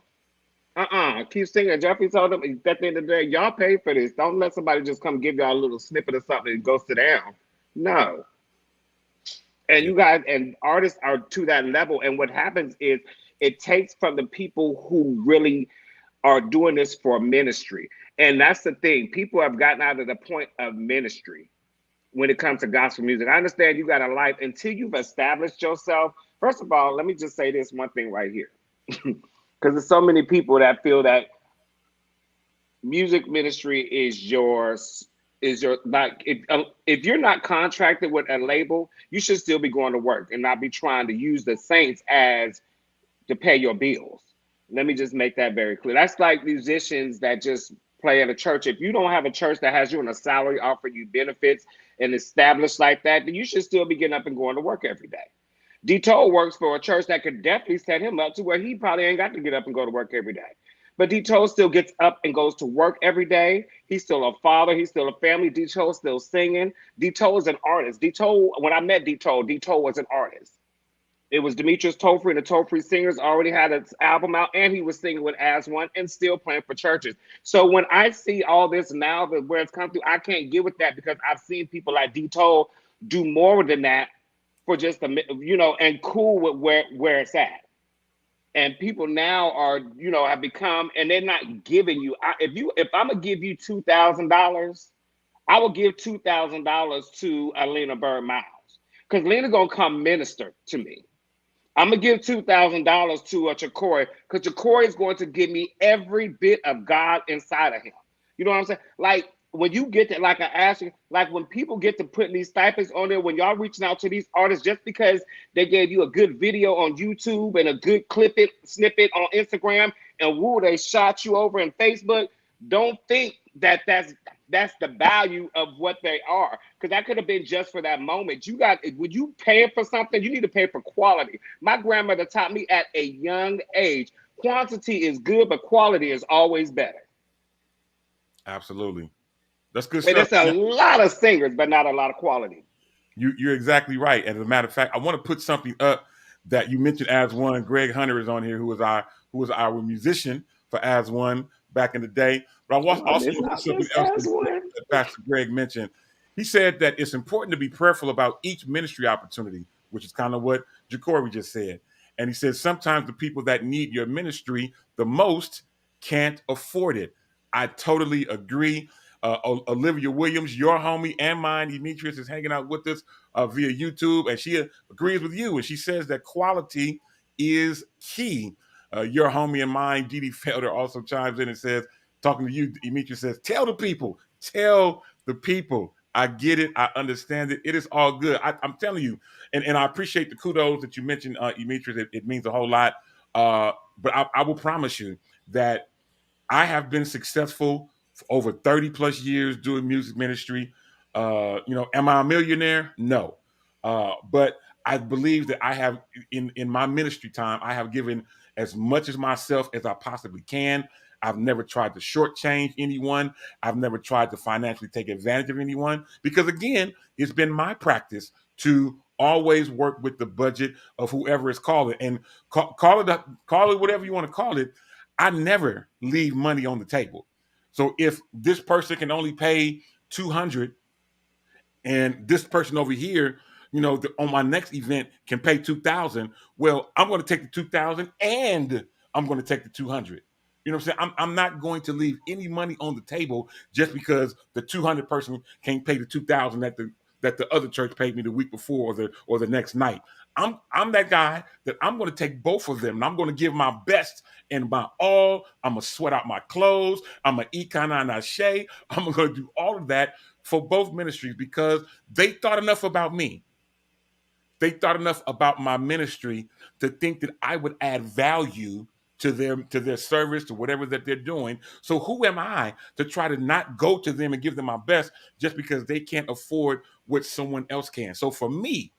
Speaker 8: Keep singing. Jeffrey told them at the end of the day, y'all pay for this. Don't let somebody just come give y'all a little snippet of something and go sit down. No. And you guys and artists are to that level. And what happens is it takes from the people who really are doing this for ministry. And that's the thing. People have gotten out of the point of ministry when it comes to gospel music. I understand you got a life until you've established yourself. First of all, let me just say this one thing right here. Because there's so many people that feel that music ministry is yours. Like if you're not contracted with a label, you should still be going to work and not be trying to use the saints as to pay your bills. Let me just make that very clear. That's like musicians that just play at a church. If you don't have a church that has you on a salary, offering you benefits and established like that, then you should still be getting up and going to work every day. D-Toll works for a church that could definitely set him up to where he probably ain't got to get up and go to work every day. But D-Toll still gets up and goes to work every day. He's still a father. He's still a family. D-Toll still singing. D-Toll is an artist. D-Toll, when I met D-Toll was an artist. It was Demetrius Tofree and the Tofree Singers already had an album out, and he was singing with As One and still playing for churches. So when I see all this now, where it's come through, I can't get with that because I've seen people like D-Toll do more than that for just and cool with where it's at. And people now are, have become, and they're not giving you. If I'm gonna give you $2,000, I will give $2,000 to Lena Bird Miles because Lena's gonna come minister to me. I'm gonna give $2,000 to Chakori because Chakori is going to give me every bit of God inside of him. You know what I'm saying? Like when you get to, like I asked you, like when people get to putting these stipends on there, when y'all reaching out to these artists just because they gave you a good video on YouTube and a good snippet on Instagram, and woo, they shot you over in Facebook. Don't think that that's the value of what they are, because that could have been just for that moment. When you pay for something, you need to pay for quality. My grandmother taught me at a young age, Quantity is good, but quality is always better.
Speaker 4: Absolutely. That's good
Speaker 8: And
Speaker 4: stuff.
Speaker 8: there's a lot of singers, but not a lot of quality.
Speaker 4: You're exactly right. And as a matter of fact, I want to put something up that you mentioned as one. Greg Hunter is on here, who was our musician for As One back in the day. But I was also
Speaker 8: It's not
Speaker 4: something
Speaker 8: just
Speaker 4: else
Speaker 8: As One.
Speaker 4: that Pastor Greg mentioned. He said that it's important to be prayerful about each ministry opportunity, which is kind of what Jacory just said. And he said sometimes the people that need your ministry the most can't afford it. I totally agree. Olivia Williams, your homie and mine, Demetrius, is hanging out with us via YouTube, and she agrees with you. And she says that quality is key. Your homie and mine, Dee Dee Felder, also chimes in and says, talking to you, Demetrius says, tell the people. I get it. I understand it. It is all good. I'm telling you, and I appreciate the kudos that you mentioned, Demetrius. It means a whole lot. But I will promise you that I have been successful for over 30 plus years doing music ministry. Am I a millionaire? No. But I believe that I have, in my ministry time, I have given as much as myself as I possibly can. I've never tried to shortchange anyone. I've never tried to financially take advantage of anyone because, again, it's been my practice to always work with the budget of whoever is calling, and call it whatever you want to call it. I never leave money on the table. So if this person can only pay 200, and this person over here, on my next event can pay 2,000, well, I'm going to take the 2,000 and I'm going to take the 200. You know what I'm saying? I'm not going to leave any money on the table just because the 200 person can't pay the 2,000 that the other church paid me the week before or the next night. I'm that guy that I'm going to take both of them and I'm going to give my best and my all. I'm going to sweat out my clothes. I'm going to eat kind of nashe. I'm going to do all of that for both ministries because they thought enough about me. They thought enough about my ministry to think that I would add value to their service, to whatever that they're doing. So who am I to try to not go to them and give them my best just because they can't afford what someone else can? So for me,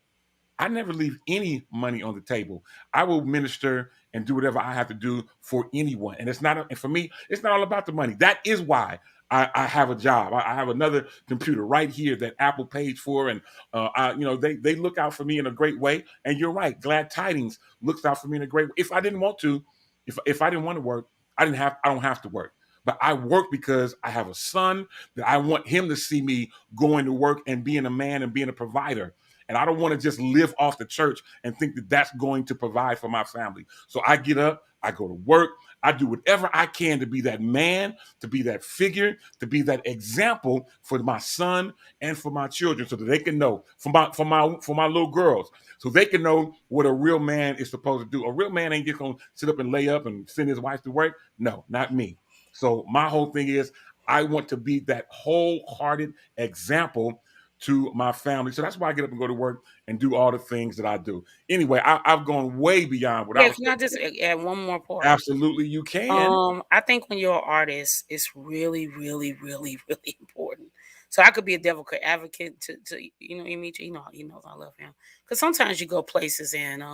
Speaker 4: I never leave any money on the table. I will minister and do whatever I have to do for anyone. And for me, it's not all about the money. That is why I have a job. I have another computer right here that Apple pays for, and they look out for me in a great way. And you're right, Glad Tidings looks out for me in a great way. If I didn't want to, if I didn't want to work, I don't have to work. But I work because I have a son that I want him to see me going to work and being a man and being a provider. And I don't want to just live off the church and think that that's going to provide for my family. So I get up, I go to work, I do whatever I can to be that man, to be that figure, to be that example for my son and for my children, so that they can know, for my little girls, so they can know what a real man is supposed to do. A real man ain't just gonna sit up and lay up and send his wife to work. No, not me. So my whole thing is I want to be that wholehearted example to my family. So that's why I get up and go to work and do all the things that I do. Anyway, I've gone way beyond what I was.
Speaker 7: Can I just add one more part?
Speaker 4: Absolutely, you can.
Speaker 7: I think when you're an artist, it's really, really, really, really important. So I could be a devil advocate to Emichi, he knows I love him. Because sometimes you go places and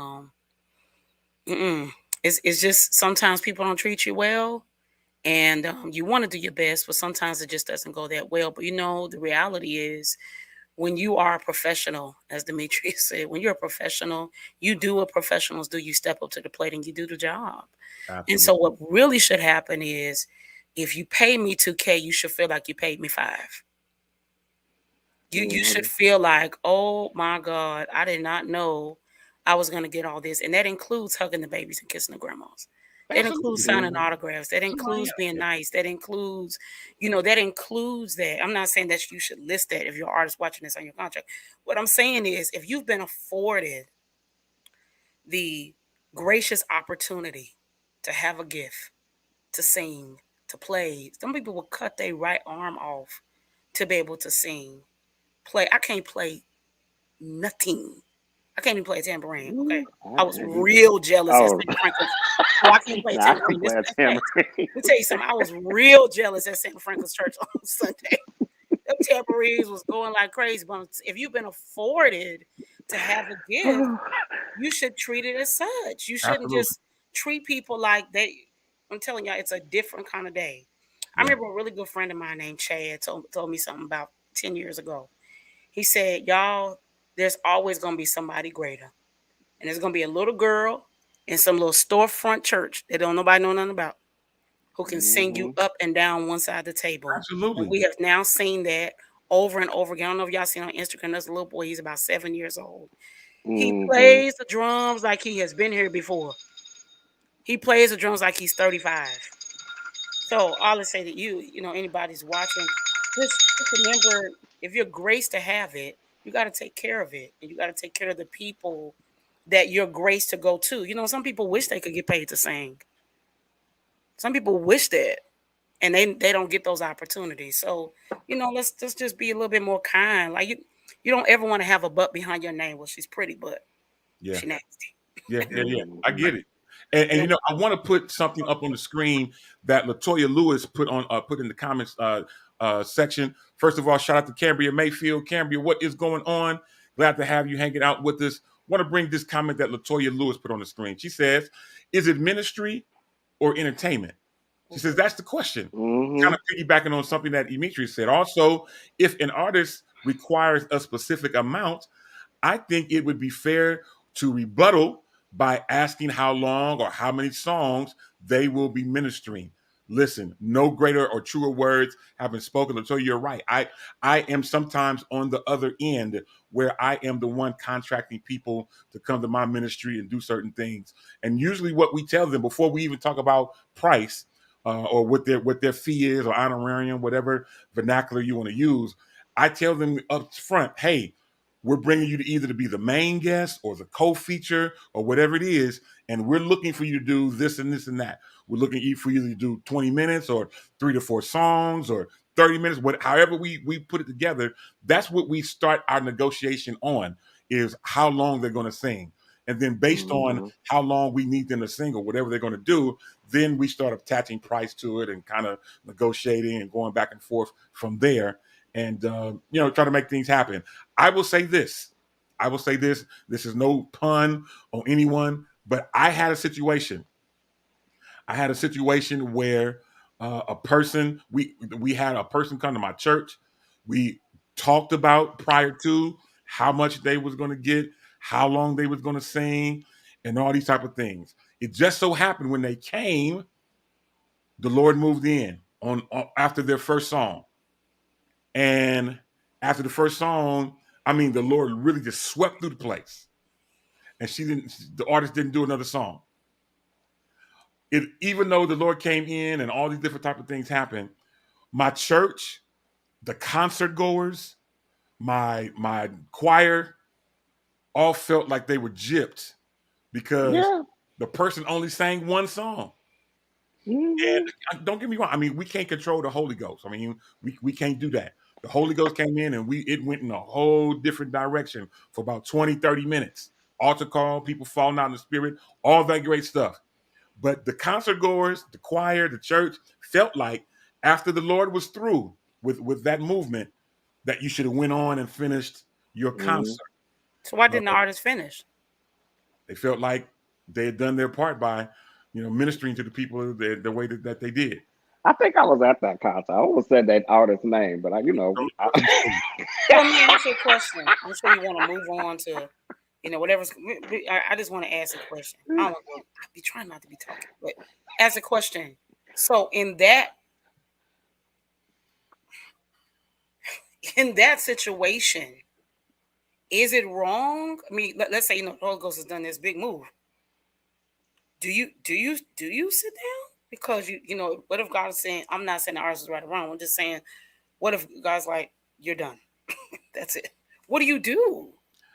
Speaker 7: it's just sometimes people don't treat you well. And you want to do your best, but sometimes it just doesn't go that well. But the reality is, when you are a professional, as Demetrius said, when you're a professional, you do what professionals do. You step up to the plate and you do the job. Absolutely. And so what really should happen is, if you pay me $2,000, you should feel like you paid me $5,000. You should feel like, oh my God, I did not know I was going to get all this. And that includes hugging the babies and kissing the grandmas. That includes signing autographs. That includes being nice. That includes, that. I'm not saying that you should list that if you're an artist watching this on your contract. What I'm saying is, if you've been afforded the gracious opportunity to have a gift, to sing, to play, some people will cut their right arm off to be able to sing, play. I can't play nothing. I can't even play a tambourine. Okay, I was real jealous. I can't play tambourine. Let me tell you something. I was real jealous at St. Franklin's Church on Sunday. Them tambourines was going like crazy. But if you've been afforded to have a gift, you should treat it as such. You shouldn't just treat people like I'm telling y'all, it's a different kind of day. I remember a really good friend of mine named Chad told me something about 10 years ago. He said, y'all, there's always going to be somebody greater. And there's going to be a little girl in some little storefront church that don't nobody know nothing about, who can sing you up and down one side of the table.
Speaker 4: Absolutely.
Speaker 7: And we have now seen that over and over again. I don't know if y'all seen on Instagram, there's a little boy, he's about 7 years old. He plays the drums like he has been here before. He plays the drums like he's 35. So all I say to you know, anybody's watching, just remember, if you're graced to have it, you got to take care of it. And you got to take care of the people that you're graced to go to. You know, some people wish they could get paid to sing. Some people wish that, and they don't get those opportunities. So, you know, let's just be a little bit more kind. Like you don't ever want to have a butt behind your name. Well, she's pretty, but she's nasty.
Speaker 4: Yeah. I get it. And you know, I want to put something up on the screen that Latoya Lewis put in the comments section. First of all, shout out to Cambria Mayfield. Cambria, what is going on? Glad to have you hanging out with us. Want to bring this comment that Latoya Lewis put on the screen. She says, "Is it ministry or entertainment?" She says that's the question. Kind of piggybacking on something that Demetrius said. Also, if an artist requires a specific amount, I think it would be fair to rebuttal by asking how long or how many songs they will be ministering. Listen, no greater or truer words have been spoken. Until you're right. I am sometimes on the other end where I am the one contracting people to come to my ministry and do certain things. And usually what we tell them before we even talk about price or what their fee is or honorarium, whatever vernacular you want to use, I tell them up front, hey, we're bringing you to either to be the main guest or the co-feature or whatever it is, and we're looking for you to do this and this and that. We're looking for you to do 20 minutes or 3 to 4 songs or 30 minutes, however we put it together. That's what we start our negotiation on, is how long they're going to sing. And then based on how long we need them to sing or whatever they're going to do, then we start attaching price to it and kind of negotiating and going back and forth from there. And, try to make things happen. I will say this. This is no pun on anyone, but I had a situation where we had a person come to my church. We talked about prior to how much they was going to get, how long they was going to sing, and all these type of things. It just so happened when they came, the Lord moved in on after their first song. And after the first song, I mean, the Lord really just swept through the place. And the artist didn't do another song. Even though the Lord came in and all these different type of things happened, my church, the concert goers, my choir, all felt like they were gypped because the person only sang one song. And don't get me wrong. I mean, we can't control the Holy Ghost. I mean, we can't do that. The Holy Ghost came in and it went in a whole different direction for about 20, 30 minutes. Altar call, people falling out in the spirit, all that great stuff. But the concert goers, the choir, the church felt like after the Lord was through with that movement, that you should have went on and finished your concert.
Speaker 7: So why didn't the artist finish?
Speaker 4: They felt like they had done their part by, ministering to the people the way that they did.
Speaker 8: I think I was at that concert. I almost said that artist's name, but
Speaker 7: Let me ask you a question. I'm sure you want to move on to, whatever's. I just want to ask a question. I'll be trying not to be talking, but ask a question. So in that situation, is it wrong? I mean, let's say the Holy Ghost has done this big move. Do you sit down? Because what if God is saying, I'm not saying the artist is right or wrong. I'm just saying, what if God's like, you're done? That's it. What do you do?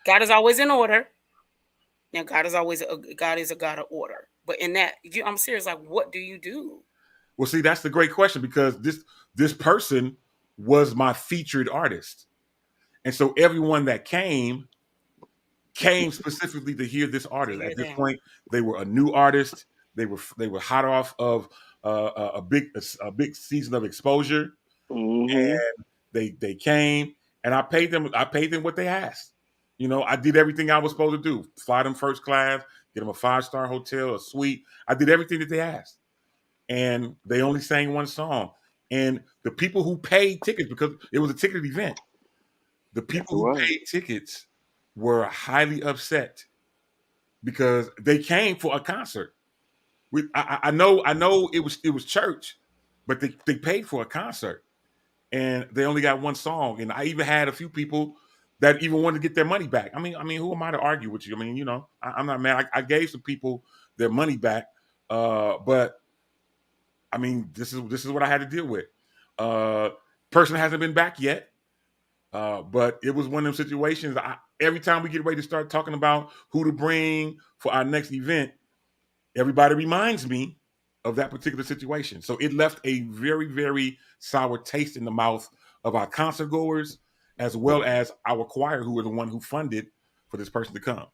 Speaker 7: God is always in order. Now, God is a God of order. But in that, I'm serious. Like, what do you do?
Speaker 4: Well, see, that's the great question, because this person was my featured artist. And so everyone that came specifically to hear this artist. At this point, they were a new artist. They were hot off of a big season of exposure, and they came, and I paid them what they asked. I did everything I was supposed to do: fly them first class, get them a 5-star hotel, a suite. I did everything that they asked. And they only sang one song. And the people who paid tickets, because it was a ticketed event, the people who paid tickets were highly upset because they came for a concert. I know it was church, but they paid for a concert, and they only got one song. And I even had a few people that even wanted to get their money back. I mean, who am I to argue with you? I mean, I'm not mad. I gave some people their money back, but I mean, this is what I had to deal with. Person hasn't been back yet, but it was one of them situations. Every time we get ready to start talking about who to bring for our next event, everybody reminds me of that particular situation. So it left a very, very sour taste in the mouth of our concert goers, as well as our choir, who were the one who funded for this person to come.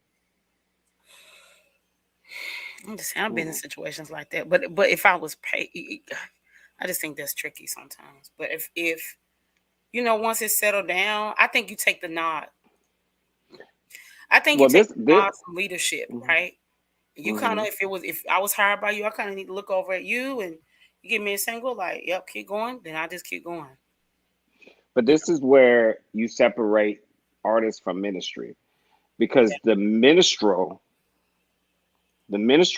Speaker 7: I've been in situations like that, but if I was paid, I just think that's tricky sometimes. But if once it's settled down, I think you take the nod. I think you take the nod from leadership, right? You kind of, if I was hired by you, I kind of need to look over at you and you give me a single, like, yep, keep going. Then I just keep going.
Speaker 8: But this is where you separate artists from ministry, because the ministry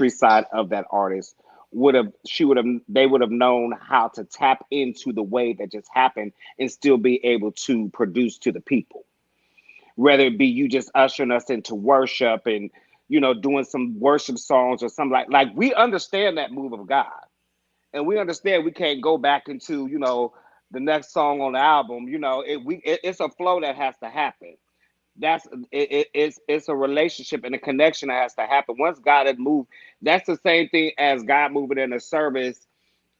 Speaker 8: side of that artist they would have known how to tap into the wave that just happened and still be able to produce to the people. Whether it be you just ushering us into worship and, doing some worship songs or something like we understand that move of God. And we understand we can't go back into, the next song on the album. It's a flow that has to happen. It's a relationship and a connection that has to happen. Once God had moved, that's the same thing as God moving in a service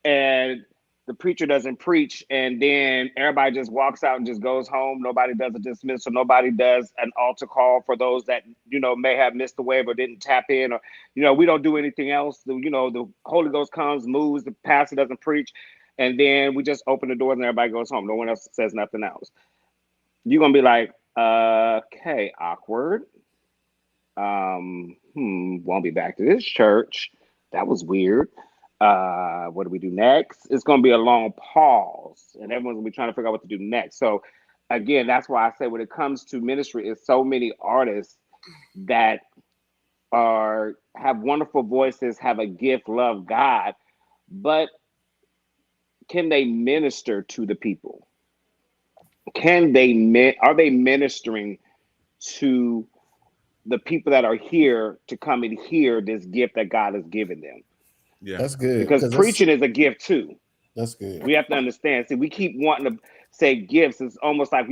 Speaker 8: and the preacher doesn't preach and then everybody just walks out and just goes home. Nobody does a dismissal. Nobody does an altar call for those that, may have missed the wave or didn't tap in, or, we don't do anything else. The Holy Ghost comes, moves, the pastor doesn't preach, and then we just open the doors and everybody goes home. No one else says nothing else. You're going to be like, okay, awkward. Won't be back to this church. That was weird. What do we do next? It's going to be a long pause, and everyone's going to be trying to figure out what to do next. So, again, that's why I say when it comes to ministry, it's so many artists that have wonderful voices, have a gift, love God, but can they minister to the people? Are they ministering to the people that are here to come and hear this gift that God has given them?
Speaker 6: Yeah, that's good.
Speaker 8: Because preaching is a gift too.
Speaker 6: That's good.
Speaker 8: We have to understand. See, we keep wanting to say gifts. It's almost like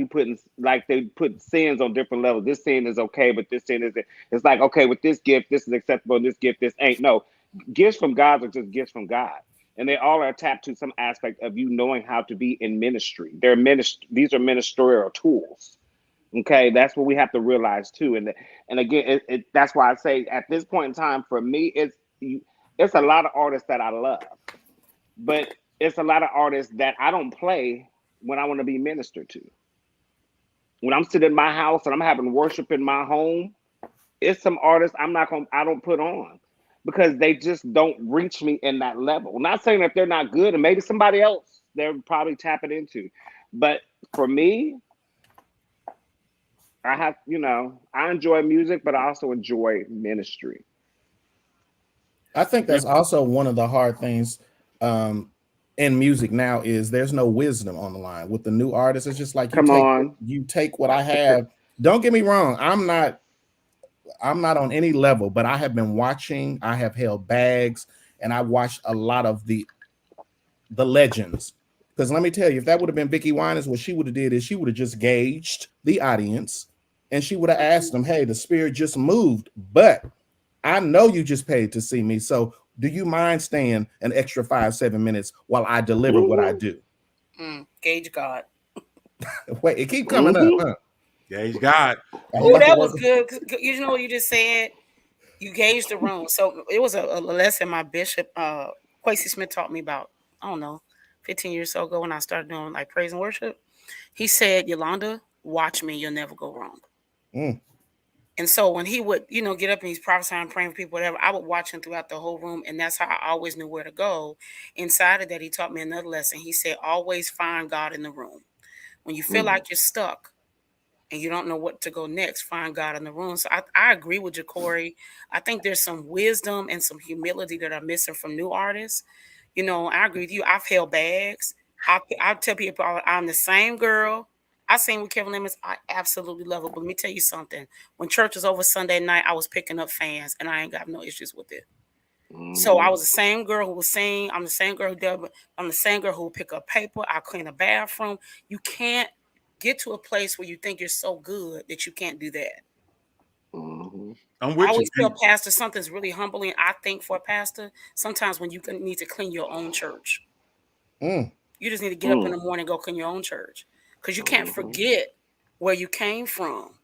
Speaker 8: they put sins on different levels. This sin is okay, but this sin isn't. It's like, okay, with this gift, this is acceptable. This gift, this ain't. No, gifts from God are just gifts from God. And they all are tapped to some aspect of you knowing how to be in ministry. These are ministerial tools. Okay, that's what we have to realize too. And again, that's why I say at this point in time, for me, it's a lot of artists that I love, but it's a lot of artists that I don't play when I want to be ministered to. When I'm sitting in my house and I'm having worship in my home, it's some artists I don't put on, because they just don't reach me in that level. Not saying that they're not good, and maybe somebody else they're probably tapping into. But for me, I enjoy music, but I also enjoy ministry.
Speaker 6: I think that's also one of the hard things in music now is there's no wisdom on the line. With the new artists, it's just like you take what I have. Don't get me wrong. I'm not on any level, but I have been watching. I have held bags, and I watched a lot of the legends. Because let me tell you, if that would have been Vicki Winans, what she would have did is she would have just gauged the audience, and she would have asked them, "Hey, the spirit just moved, but I know you just paid to see me. So do you mind staying an extra 5-7 minutes while I deliver what I do?"
Speaker 7: Gauge God.
Speaker 6: Wait, it keep coming up. Huh?
Speaker 4: Gauge God.
Speaker 7: Oh, that was good. You know what you just said? You gauged the room. So it was a lesson my bishop, Quasi Smith, taught me about, 15 years so ago when I started doing like praise and worship. He said, "Yolanda, watch me. You'll never go wrong." And so when he would, get up and he's prophesying, praying for people, whatever, I would watch him throughout the whole room. And that's how I always knew where to go. Inside of that, he taught me another lesson. He said, always find God in the room. When you feel like you're stuck and you don't know what to go next, find God in the room. So I agree with Ja'Cory. I think there's some wisdom and some humility that are missing from new artists. I agree with you. I've held bags. I tell people I'm the same girl. I sing with Kevin Lemons. I absolutely love it. But let me tell you something. When church was over Sunday night, I was picking up fans, and I ain't got no issues with it. So I was the same girl who would sing. I'm the same girl who did. I'm the same girl who would pick up paper. I clean a bathroom. You can't get to a place where you think you're so good that you can't do that.
Speaker 4: I'm with
Speaker 7: I always
Speaker 4: you.
Speaker 7: tell pastor something's really humbling. I think for a pastor, sometimes when you need to clean your own church, you just need to get up in the morning and go clean your own church. Because you can't forget where you came from.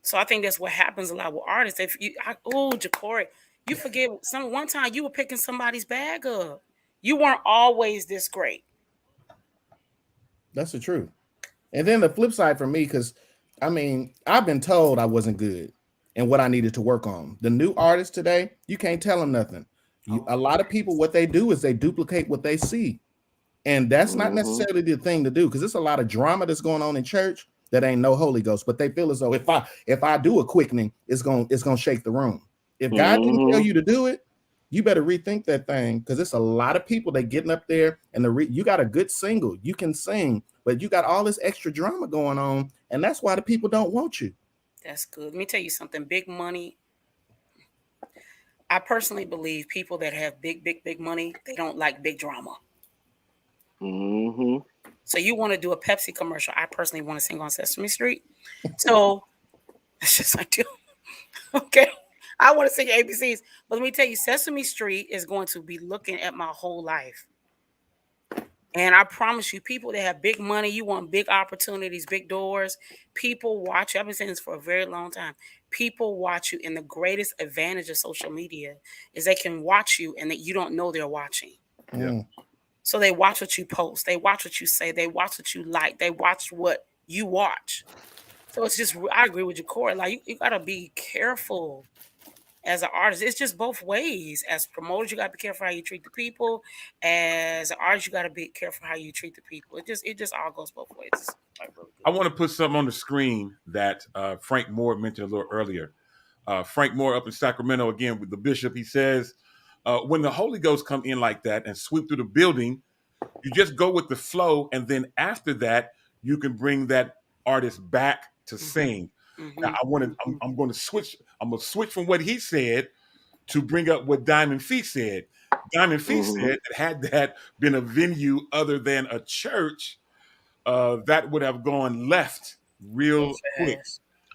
Speaker 7: So I think that's what happens a lot with artists. Ja'Cory, you forget one time you were picking somebody's bag up. You weren't always this great.
Speaker 6: That's the truth. And then the flip side for me, because I've been told I wasn't good and what I needed to work on. The new artists today, you can't tell them nothing. A lot of people, what they do is they duplicate what they see. And that's not necessarily the thing to do, because there's a lot of drama that's going on in church that ain't no Holy Ghost. But they feel as though if I do a quickening, it's gonna shake the room. If God didn't tell you to do it, you better rethink that thing, because it's a lot of people that getting up there and you got a good single, you can sing, but you got all this extra drama going on, and that's why the people don't want you.
Speaker 7: That's good. Let me tell you something. Big money. I personally believe people that have big money, they don't like big drama. So you want to do a Pepsi commercial? I personally want to sing on Sesame Street. So it's just like, okay, I want to sing ABCs. But let me tell you, Sesame Street is going to be looking at my whole life. And I promise you, people that have big money, you want big opportunities, big doors. People watch you. I've been saying this for a very long time. People watch you, and the greatest advantage of social media is they can watch you and that you don't know they're watching.
Speaker 4: Yeah.
Speaker 7: So they watch what you post. They watch what you say. They watch what you like. They watch what you watch. So it's just, I agree with Ja'Cory. Like, you got to be careful as an artist. It's just both ways. As promoters, you got to be careful how you treat the people. As an artist, you got to be careful how you treat the people. It just all goes both ways.
Speaker 4: I want to put something on the screen that Frank Moore mentioned a little earlier. Frank Moore up in Sacramento, again, with the bishop, he says, when the Holy Ghost come in like that and sweep through the building, you just go with the flow, and then after that, you can bring that artist back to sing. Now, I'm going to switch. I'm going to switch from what he said to bring up what Diamond Feet said. Diamond Feet said that had that been a venue other than a church, that would have gone left real quick.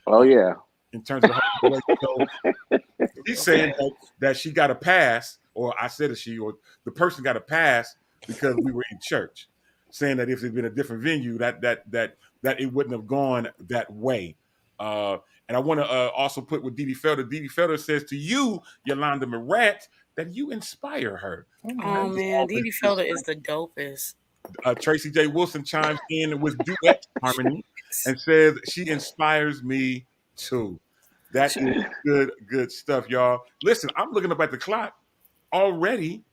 Speaker 8: Oh yeah.
Speaker 4: In terms of how he's saying that she got a pass, or I said that she, or the person got a pass because we were in church, saying that if it had been a different venue, that it wouldn't have gone that way. And I want to also put with Dee Dee Felder. Dee Dee Felder says to you, Yolanda Morat, that you inspire her.
Speaker 7: Oh man, Dee Dee Felder is the dopest.
Speaker 4: Tracy J. Wilson chimes in with duet harmony and says she inspires me too. That is good stuff, y'all. Listen, I'm looking up at the clock already.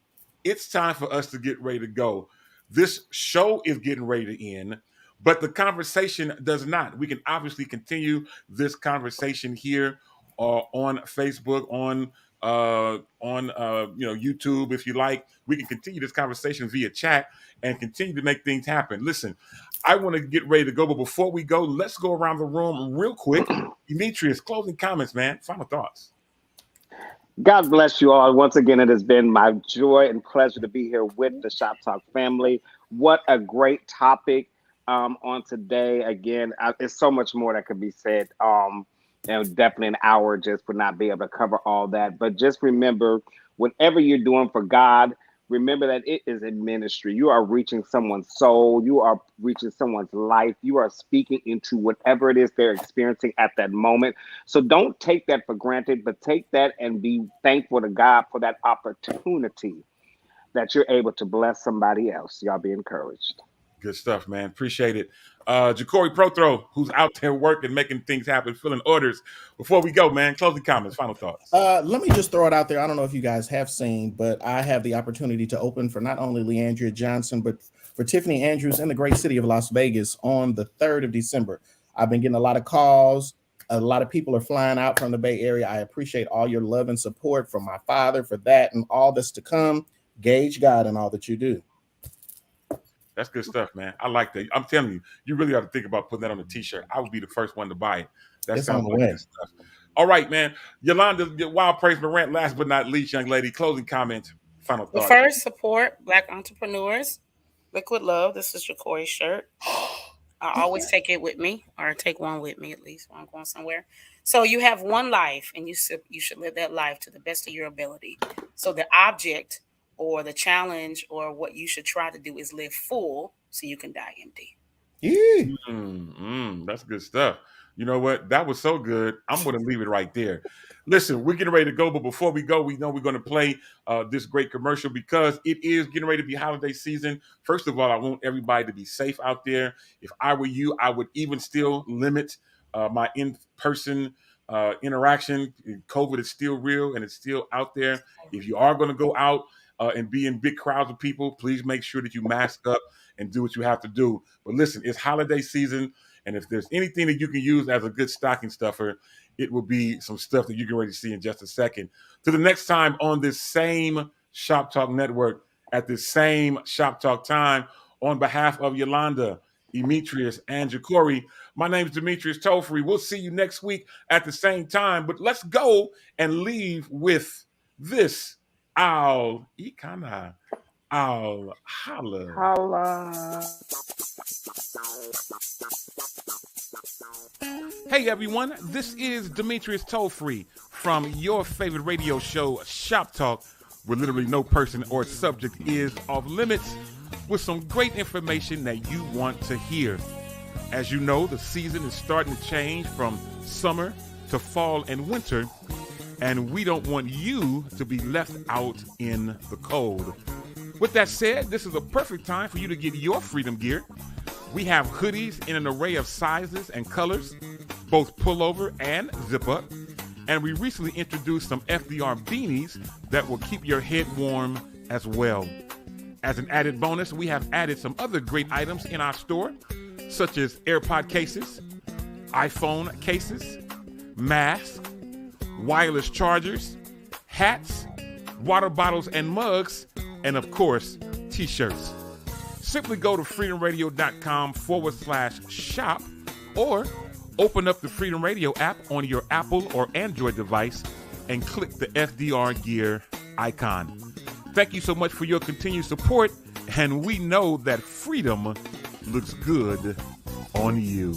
Speaker 4: It's time for us to get ready to go. This show is getting ready to end, but the conversation does not. We can obviously continue this conversation here on Facebook, on YouTube, if you like. We can continue this conversation via chat and continue to make things happen. Listen, I want to get ready to go, but before we go, let's go around the room real quick. Demetrius, closing comments, man. Final thoughts.
Speaker 8: God bless you all. Once again, it has been my joy and pleasure to be here with the Shop Talk family. What a great topic on today. Again, there's so much more that could be said. Definitely an hour just would not be able to cover all that. But just remember, whatever you're doing for God, remember that it is a ministry. You are reaching someone's soul. You are reaching someone's life. You are speaking into whatever it is they're experiencing at that moment. So don't take that for granted, but take that and be thankful to God for that opportunity that you're able to bless somebody else. Y'all be encouraged.
Speaker 4: Good stuff, man. Appreciate it. Jacory Prothro, who's out there working, making things happen, filling orders. Before we go, man, closing comments, final thoughts.
Speaker 6: Let me just throw it out there. I don't know if you guys have seen, but I have the opportunity to open for not only Leandria Johnson, but for Tiffany Andrews in the great city of Las Vegas on the 3rd of December. I've been getting a lot of calls. A lot of people are flying out from the Bay Area. I appreciate all your love and support from my father for that and all that's to come. Gauge God in all that you do.
Speaker 4: That's good stuff, man. I like that. I'm telling you, you really ought to think about putting that on a T-shirt. I would be the first one to buy it. That
Speaker 6: It's
Speaker 4: sounds
Speaker 6: on the
Speaker 4: like
Speaker 6: way.
Speaker 4: good stuff. All right, man. Yolanda, Wild Praise Morant, last but not least, young lady, closing comments, final
Speaker 7: Well,
Speaker 4: thoughts.
Speaker 7: first, support Black entrepreneurs. Liquid Love. This is Jacory's shirt. I always take it with me, or take one with me at least when I'm going somewhere. So you have one life, and you should live that life to the best of your ability. So the object or the challenge or what you should try to do is live full so you can die empty.
Speaker 6: Yeah.
Speaker 4: That's good stuff. You know what? That was so good. I'm going to leave it right there. Listen, we're getting ready to go, but before we go, we know we're going to play this great commercial because it is getting ready to be holiday season. First of all, I want everybody to be safe out there. If I were you, I would even still limit my in-person interaction. COVID is still real and it's still out there. If you are going to go out and be in big crowds of people, please make sure that you mask up and do what you have to do. But listen, it's holiday season, and if there's anything that you can use as a good stocking stuffer, it will be some stuff that you can already see in just a second. To the next time on this same Shop Talk Network at this same Shop Talk time, on behalf of Yolanda, Demetrius, and Jacory, my name is Demetrius Tofree. We'll see you next week at the same time, but let's go and leave with this. I'll holla.
Speaker 8: Holla.
Speaker 4: Hey everyone, this is Demetrius Tofree from your favorite radio show, Shop Talk, where literally no person or subject is off limits, with some great information that you want to hear. As you know, the season is starting to change from summer to fall and winter, and we don't want you to be left out in the cold. With that said, this is a perfect time for you to get your freedom gear. We have hoodies in an array of sizes and colors, both pullover and zip up. And we recently introduced some FDR beanies that will keep your head warm as well. As an added bonus, we have added some other great items in our store, such as AirPod cases, iPhone cases, masks, wireless chargers, hats, water bottles and mugs, and of course, t-shirts. Simply go to freedomradio.com/shop or open up the Freedom Radio app on your Apple or Android device and click the FDR Gear icon. Thank you so much for your continued support, and we know that freedom looks good on you.